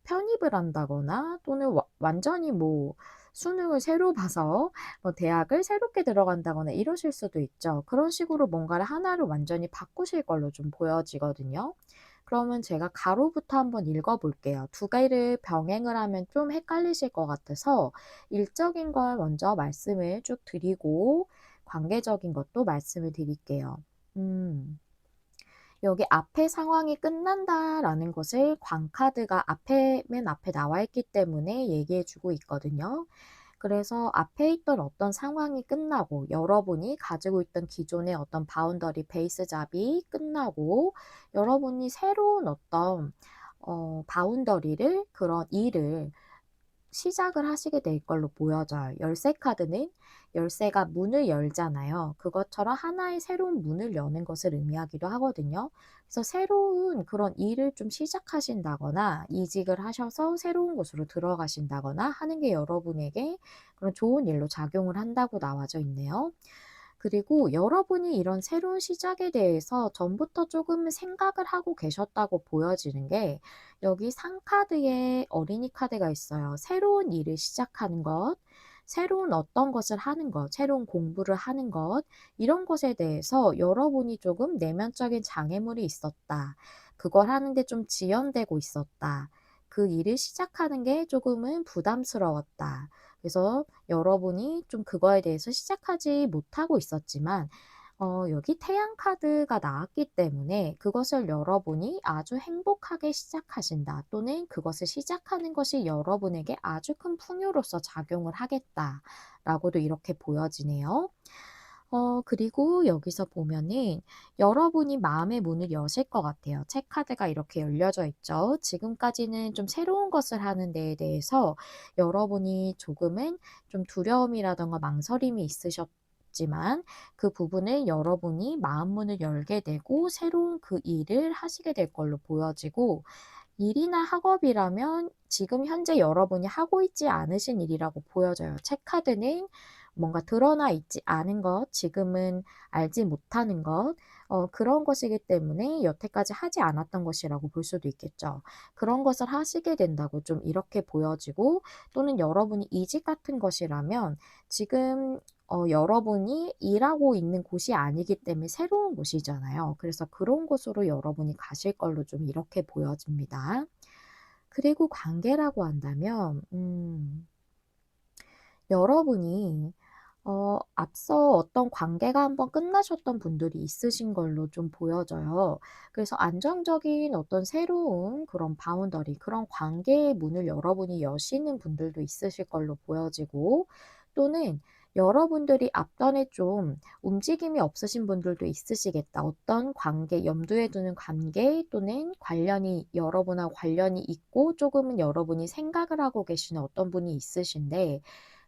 편입을 한다거나 또는 완전히 뭐 수능을 새로 봐서 대학을 새롭게 들어간다거나 이러실 수도 있죠. 그런 식으로 뭔가를 하나를 완전히 바꾸실 걸로 좀 보여지거든요. 그러면 제가 가로부터 한번 읽어 볼게요. 두 개를 병행을 하면 좀 헷갈리실 것 같아서 일적인 걸 먼저 말씀을 쭉 드리고 관계적인 것도 말씀을 드릴게요. 음. 여기 앞에 상황이 끝난다라는 것을 광카드가 앞에 맨 앞에 나와 있기 때문에 얘기해 주고 있거든요. 그래서 앞에 있던 어떤 상황이 끝나고 여러분이 가지고 있던 기존의 어떤 바운더리 베이스 잡이 끝나고 여러분이 새로운 어떤 바운더리를 그런 일을 시작을 하시게 될 걸로 보여져요. 열쇠 카드는 열쇠가 문을 열잖아요. 그것처럼 하나의 새로운 문을 여는 것을 의미하기도 하거든요. 그래서 새로운 그런 일을 좀 시작하신다거나 이직을 하셔서 새로운 곳으로 들어가신다거나 하는 게 여러분에게 그런 좋은 일로 작용을 한다고 나와져 있네요. 그리고 여러분이 이런 새로운 시작에 대해서 전부터 조금 생각을 하고 계셨다고 보여지는 게 여기 상카드에 어린이 카드가 있어요. 새로운 일을 시작하는 것, 새로운 어떤 것을 하는 것, 새로운 공부를 하는 것, 이런 것에 대해서 여러분이 조금 내면적인 장애물이 있었다. 그걸 하는데 좀 지연되고 있었다. 그 일을 시작하는 게 조금은 부담스러웠다. 그래서 여러분이 좀 그거에 대해서 시작하지 못하고 있었지만 여기 태양 카드가 나왔기 때문에 그것을 여러분이 아주 행복하게 시작하신다. 또는 그것을 시작하는 것이 여러분에게 아주 큰 풍요로서 작용을 하겠다라고도 이렇게 보여지네요. 그리고 여기서 보면은 여러분이 마음의 문을 여실 것 같아요. 체카드가 이렇게 열려져 있죠. 지금까지는 좀 새로운 것을 하는 데에 대해서 여러분이 조금은 좀 두려움이라든가 망설임이 있으셨지만 그 부분을 여러분이 마음 문을 열게 되고 새로운 그 일을 하시게 될 걸로 보여지고 일이나 학업이라면 지금 현재 여러분이 하고 있지 않으신 일이라고 보여져요. 체카드는 뭔가 드러나 있지 않은 것, 지금은 알지 못하는 것, 그런 것이기 때문에 여태까지 하지 않았던 것이라고 볼 수도 있겠죠. 그런 것을 하시게 된다고 좀 이렇게 보여지고 또는 여러분이 이직 같은 것이라면 지금 여러분이 일하고 있는 곳이 아니기 때문에 새로운 곳이잖아요. 그래서 그런 곳으로 여러분이 가실 걸로 좀 이렇게 보여집니다. 그리고 관계라고 한다면 여러분이 앞서 어떤 관계가 한번 끝나셨던 분들이 있으신 걸로 좀 보여져요. 그래서 안정적인 어떤 새로운 그런 바운더리, 그런 관계의 문을 여러분이 여시는 분들도 있으실 걸로 보여지고 또는 여러분들이 앞전에 좀 움직임이 없으신 분들도 있으시겠다. 어떤 관계, 염두에 두는 관계 또는 관련이 여러분하고 관련이 있고 조금은 여러분이 생각을 하고 계시는 어떤 분이 있으신데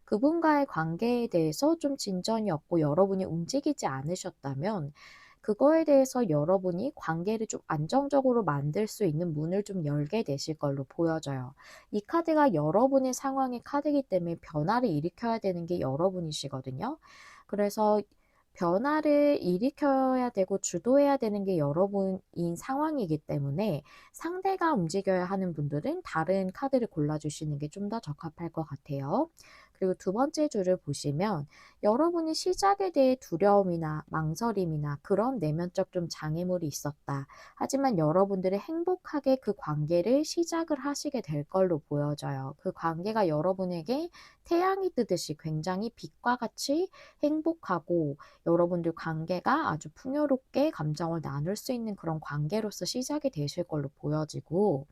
그분과의 관계에 대해서 좀 진전이 없고 여러분이 움직이지 않으셨다면 그거에 대해서 여러분이 관계를 좀 안정적으로 만들 수 있는 문을 좀 열게 되실 걸로 보여져요. 이 카드가 여러분의 상황의 카드이기 때문에 변화를 일으켜야 되는 게 여러분이시거든요. 그래서 변화를 일으켜야 되고 주도해야 되는 게 여러분인 상황이기 때문에 상대가 움직여야 하는 분들은 다른 카드를 골라주시는 게 좀 더 적합할 것 같아요. 그리고 두 번째 줄을 보시면 여러분이 시작에 대해 두려움이나 망설임이나 그런 내면적 좀 장애물이 있었다. 하지만 여러분들이 행복하게 그 관계를 시작을 하시게 될 걸로 보여져요. 그 관계가 여러분에게 태양이 뜨듯이 굉장히 빛과 같이 행복하고 여러분들 관계가 아주 풍요롭게 감정을 나눌 수 있는 그런 관계로서 시작이 되실 걸로 보여지고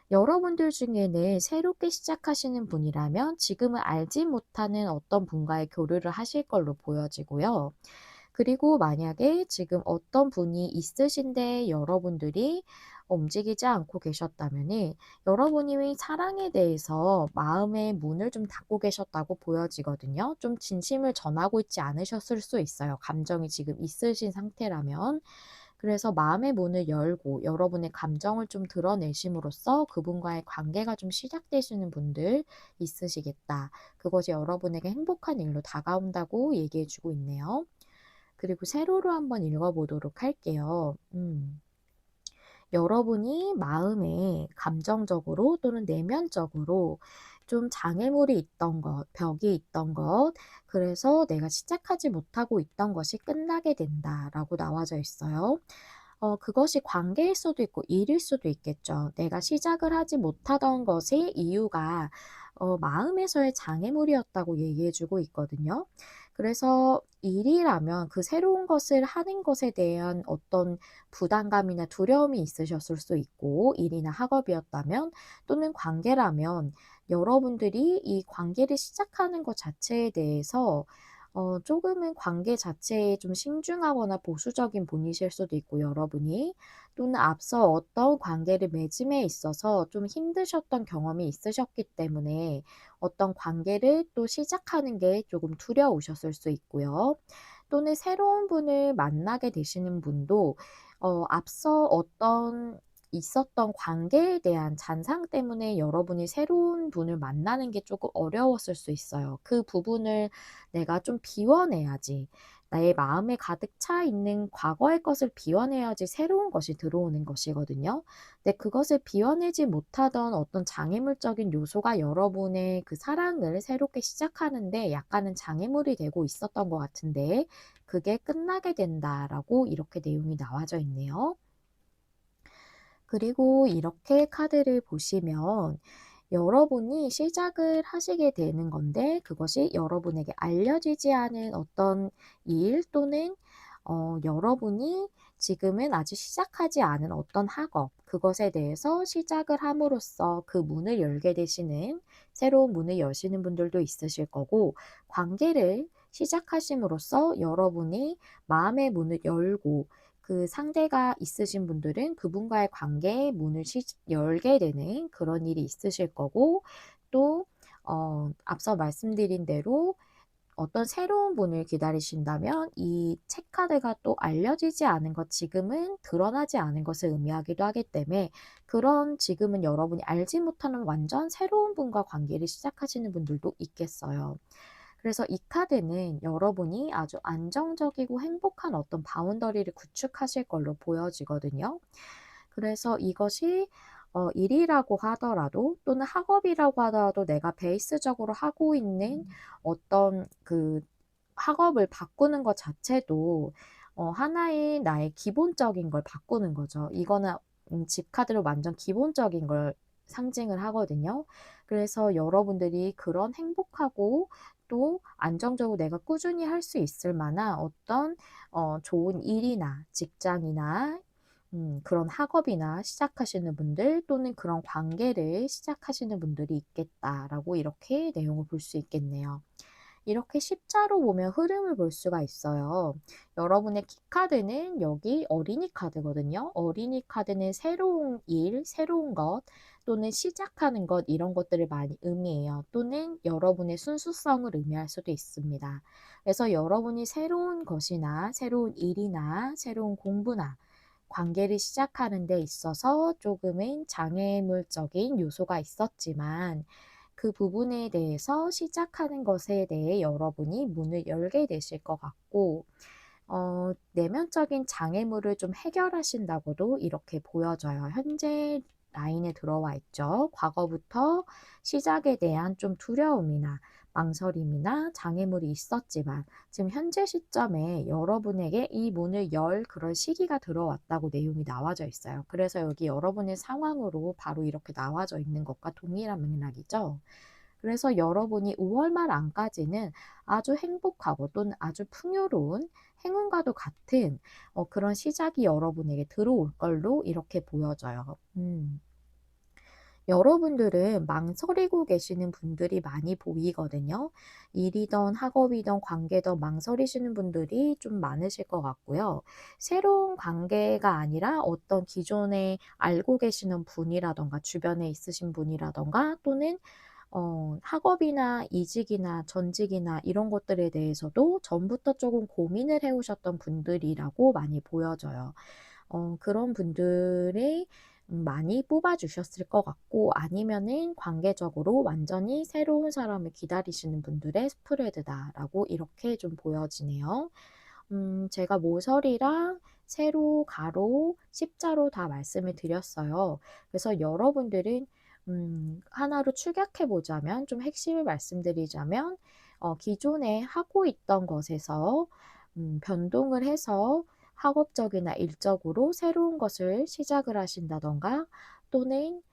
여러분들 중에는 새롭게 시작하시는 분이라면 지금은 알지 못하는 어떤 분과의 교류를 하실 걸로 보여지고요. 그리고 만약에 지금 어떤 분이 있으신데 여러분들이 움직이지 않고 계셨다면은 여러분이 사랑에 대해서 마음의 문을 좀 닫고 계셨다고 보여지거든요. 좀 진심을 전하고 있지 않으셨을 수 있어요. 감정이 지금 있으신 상태라면. 그래서 마음의 문을 열고 여러분의 감정을 좀 드러내심으로써 그분과의 관계가 좀 시작되시는 분들 있으시겠다. 그것이 여러분에게 행복한 일로 다가온다고 얘기해 주고 있네요. 그리고 세로로 한번 읽어보도록 할게요. 여러분이 마음에 감정적으로 또는 내면적으로 좀 장애물이 있던 것, 벽이 있던 것, 그래서 내가 시작하지 못하고 있던 것이 끝나게 된다라고 나와져 있어요. 그것이 관계일 수도 있고 일일 수도 있겠죠. 내가 시작을 하지 못하던 것의 이유가 마음에서의 장애물이었다고 얘기해 주고 있거든요. 그래서 일이라면 그 새로운 것을 하는 것에 대한 어떤 부담감이나 두려움이 있으셨을 수 있고, 일이나 학업이었다면, 또는 관계라면 여러분들이 이 관계를 시작하는 것 자체에 대해서 조금은 관계 자체에 좀 신중하거나 보수적인 분이실 수도 있고 여러분이 또는 앞서 어떤 관계를 맺음에 있어서 좀 힘드셨던 경험이 있으셨기 때문에 어떤 관계를 또 시작하는 게 조금 두려우셨을 수 있고요. 또는 새로운 분을 만나게 되시는 분도 앞서 어떤 있었던 관계에 대한 잔상 때문에 여러분이 새로운 분을 만나는 게 조금 어려웠을 수 있어요. 그 부분을 내가 좀 비워내야지. 나의 마음에 가득 차 있는 과거의 것을 비워내야지 새로운 것이 들어오는 것이거든요. 근데 그것을 비워내지 못하던 어떤 장애물적인 요소가 여러분의 그 사랑을 새롭게 시작하는데 약간은 장애물이 되고 있었던 것 같은데 그게 끝나게 된다라고 이렇게 내용이 나와져 있네요. 그리고 이렇게 카드를 보시면 여러분이 시작을 하시게 되는 건데 그것이 여러분에게 알려지지 않은 어떤 일 또는 여러분이 지금은 아직 시작하지 않은 어떤 학업, 그것에 대해서 시작을 함으로써 그 문을 열게 되시는, 새로운 문을 여시는 분들도 있으실 거고, 관계를 시작하심으로써 여러분이 마음의 문을 열고 그 상대가 있으신 분들은 그분과의 관계의 문을 열게 되는 그런 일이 있으실 거고 또 앞서 말씀드린 대로 어떤 새로운 분을 기다리신다면 이 체카드가 또 알려지지 않은 것, 지금은 드러나지 않은 것을 의미하기도 하기 때문에 그런 지금은 여러분이 알지 못하는 완전 새로운 분과 관계를 시작하시는 분들도 있겠어요. 그래서 이 카드는 여러분이 아주 안정적이고 행복한 어떤 바운더리를 구축하실 걸로 보여지거든요. 그래서 이것이 일이라고 하더라도 또는 학업이라고 하더라도 내가 베이스적으로 하고 있는 어떤 그 학업을 바꾸는 것 자체도 하나의 나의 기본적인 걸 바꾸는 거죠. 이거는 집 카드로 완전 기본적인 걸 상징을 하거든요. 그래서 여러분들이 그런 행복하고 또 안정적으로 내가 꾸준히 할 수 있을 만한 어떤 좋은 일이나 직장이나 그런 학업이나 시작하시는 분들 또는 그런 관계를 시작하시는 분들이 있겠다라고 이렇게 내용을 볼 수 있겠네요. 이렇게 십자로 보면 흐름을 볼 수가 있어요. 여러분의 키카드는 여기 어린이 카드거든요. 어린이 카드는 새로운 일, 새로운 것 또는 시작하는 것 이런 것들을 많이 의미해요. 또는 여러분의 순수성을 의미할 수도 있습니다. 그래서 여러분이 새로운 것이나 새로운 일이나 새로운 공부나 관계를 시작하는 데 있어서 조금은 장애물적인 요소가 있었지만 그 부분에 대해서 시작하는 것에 대해 여러분이 문을 열게 되실 것 같고, 내면적인 장애물을 좀 해결하신다고도 이렇게 보여져요. 현재 라인에 들어와 있죠. 과거부터 시작에 대한 좀 두려움이나 망설임이나 장애물이 있었지만 지금 현재 시점에 여러분에게 이 문을 열 그런 시기가 들어왔다고 내용이 나와져 있어요. 그래서 여기 여러분의 상황으로 바로 이렇게 나와져 있는 것과 동일한 맥락이죠. 그래서 여러분이 5월 말 안까지는 아주 행복하고 또는 아주 풍요로운 행운과도 같은 그런 시작이 여러분에게 들어올 걸로 이렇게 보여져요. 여러분들은 망설이고 계시는 분들이 많이 보이거든요. 일이든 학업이든 관계든 망설이시는 분들이 좀 많으실 것 같고요. 새로운 관계가 아니라 어떤 기존에 알고 계시는 분이라던가 주변에 있으신 분이라던가 또는 학업이나 이직이나 전직이나 이런 것들에 대해서도 전부터 조금 고민을 해 오셨던 분들이라고 많이 보여져요. 그런 분들이 많이 뽑아 주셨을 것 같고, 아니면은 관계적으로 완전히 새로운 사람을 기다리시는 분들의 스프레드다라고 이렇게 좀 보여지네요. 제가 모서리랑 세로, 가로, 십자로 다 말씀을 드렸어요. 그래서 여러분들은 하나로 축약해 보자면, 좀 핵심을 말씀드리자면, 기존에 하고 있던 것에서 변동을 해서 학업적이나 일적으로 새로운 것을 시작을 하신다던가, 또는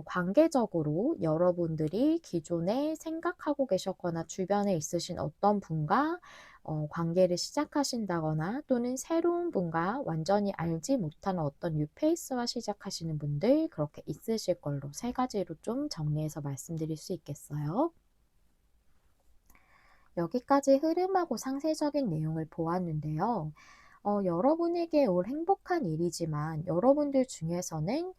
관계적으로 여러분들이 기존에 생각하고 계셨거나 주변에 있으신 어떤 분과 관계를 시작하신다거나, 또는 새로운 분과 완전히 알지 못하는 어떤 뉴페이스와 시작하시는 분들, 그렇게 있으실 걸로 세 가지로 좀 정리해서 말씀드릴 수 있겠어요. 여기까지 흐름하고 상세적인 내용을 보았는데요. 여러분에게 올 행복한 일이지만 여러분들 중에서는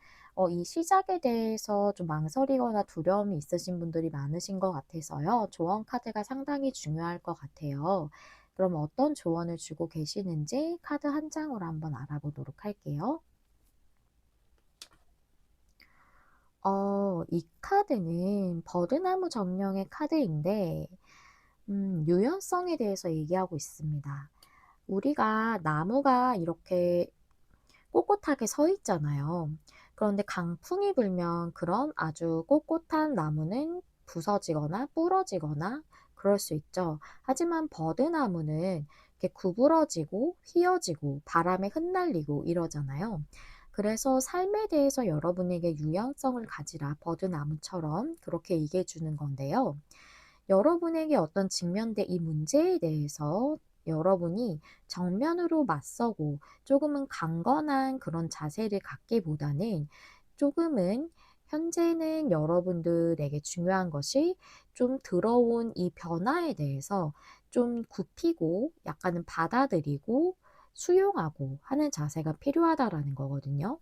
이 시작에 대해서 좀 망설이거나 두려움이 있으신 분들이 많으신 것 같아서요. 조언 카드가 상당히 중요할 것 같아요. 그럼 어떤 조언을 주고 계시는지 카드 한 장으로 한번 알아보도록 할게요. 이 카드는 버드나무 정령의 카드인데, 유연성에 대해서 얘기하고 있습니다. 우리가 나무가 이렇게 꼿꼿하게 서 있잖아요. 그런데 강풍이 불면 그런 아주 꼿꼿한 나무는 부서지거나 부러지거나 그럴 수 있죠. 하지만 버드나무는 이렇게 구부러지고 휘어지고 바람에 흩날리고 이러잖아요. 그래서 삶에 대해서 여러분에게 유연성을 가지라, 버드나무처럼 그렇게 얘기해 주는 건데요. 여러분에게 어떤 직면된 이 문제에 대해서 여러분이 정면으로 맞서고 조금은 강건한 그런 자세를 갖기보다는, 조금은 현재는 여러분들에게 중요한 것이 좀 들어온 이 변화에 대해서 좀 굽히고 약간은 받아들이고 수용하고 하는 자세가 필요하다라는 거거든요.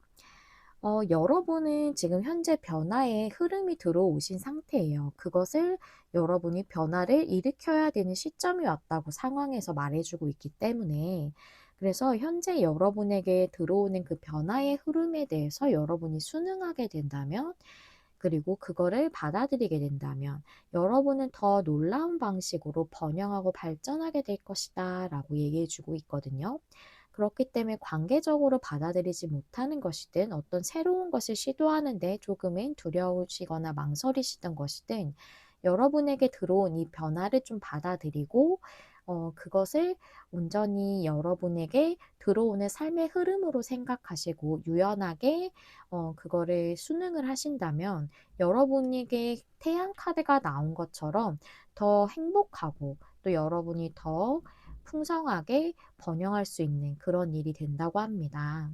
여러분은 지금 현재 변화의 흐름이 들어오신 상태예요. 그것을 여러분이 변화를 일으켜야 되는 시점이 왔다고 상황에서 말해주고 있기 때문에, 그래서 현재 여러분에게 들어오는 그 변화의 흐름에 대해서 여러분이 순응하게 된다면, 그리고 그거를 받아들이게 된다면 여러분은 더 놀라운 방식으로 번영하고 발전하게 될 것이다 라고 얘기해 주고 있거든요. 그렇기 때문에 관계적으로 받아들이지 못하는 것이든 어떤 새로운 것을 시도하는데 조금은 두려우시거나 망설이시던 것이든, 여러분에게 들어온 이 변화를 좀 받아들이고 그것을 온전히 여러분에게 들어오는 삶의 흐름으로 생각하시고 유연하게 그거를 순응을 하신다면, 여러분에게 태양 카드가 나온 것처럼 더 행복하고 또 여러분이 더 풍성하게 번영할 수 있는 그런 일이 된다고 합니다.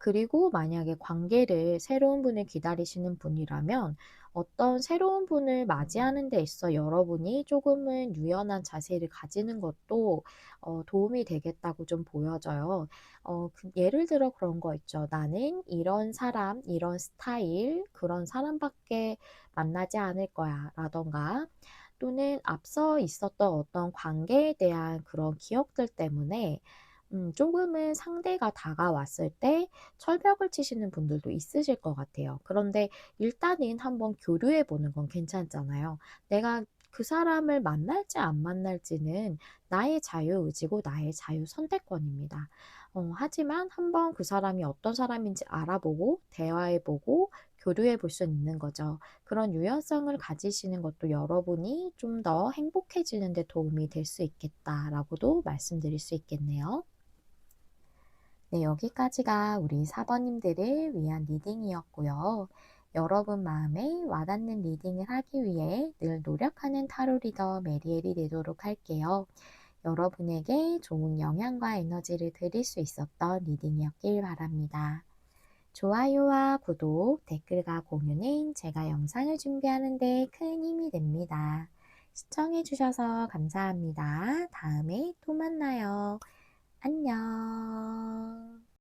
그리고 만약에 관계를 새로운 분을 기다리시는 분이라면 어떤 새로운 분을 맞이하는 데 있어 여러분이 조금은 유연한 자세를 가지는 것도 도움이 되겠다고 좀 보여져요. 예를 들어 그런 거 있죠. 나는 이런 사람, 이런 스타일, 그런 사람밖에 만나지 않을 거야 라던가, 또는 앞서 있었던 어떤 관계에 대한 그런 기억들 때문에 조금은 상대가 다가왔을 때 철벽을 치시는 분들도 있으실 것 같아요. 그런데 일단은 한번 교류해 보는 건 괜찮잖아요. 내가 그 사람을 만날지 안 만날지는 나의 자유의지고 나의 자유 선택권입니다. 하지만 한번 그 사람이 어떤 사람인지 알아보고 대화해 보고 교류해 볼 수는 있는 거죠. 그런 유연성을 가지시는 것도 여러분이 좀 더 행복해지는 데 도움이 될 수 있겠다라고도 말씀드릴 수 있겠네요. 네, 여기까지가 우리 사번님들을 위한 리딩이었고요. 여러분 마음에 와닿는 리딩을 하기 위해 늘 노력하는 타로 리더 메리엘이 되도록 할게요. 여러분에게 좋은 영향과 에너지를 드릴 수 있었던 리딩이었길 바랍니다. 좋아요와 구독, 댓글과 공유는 제가 영상을 준비하는 데 큰 힘이 됩니다. 시청해주셔서 감사합니다. 다음에 또 만나요. 안녕.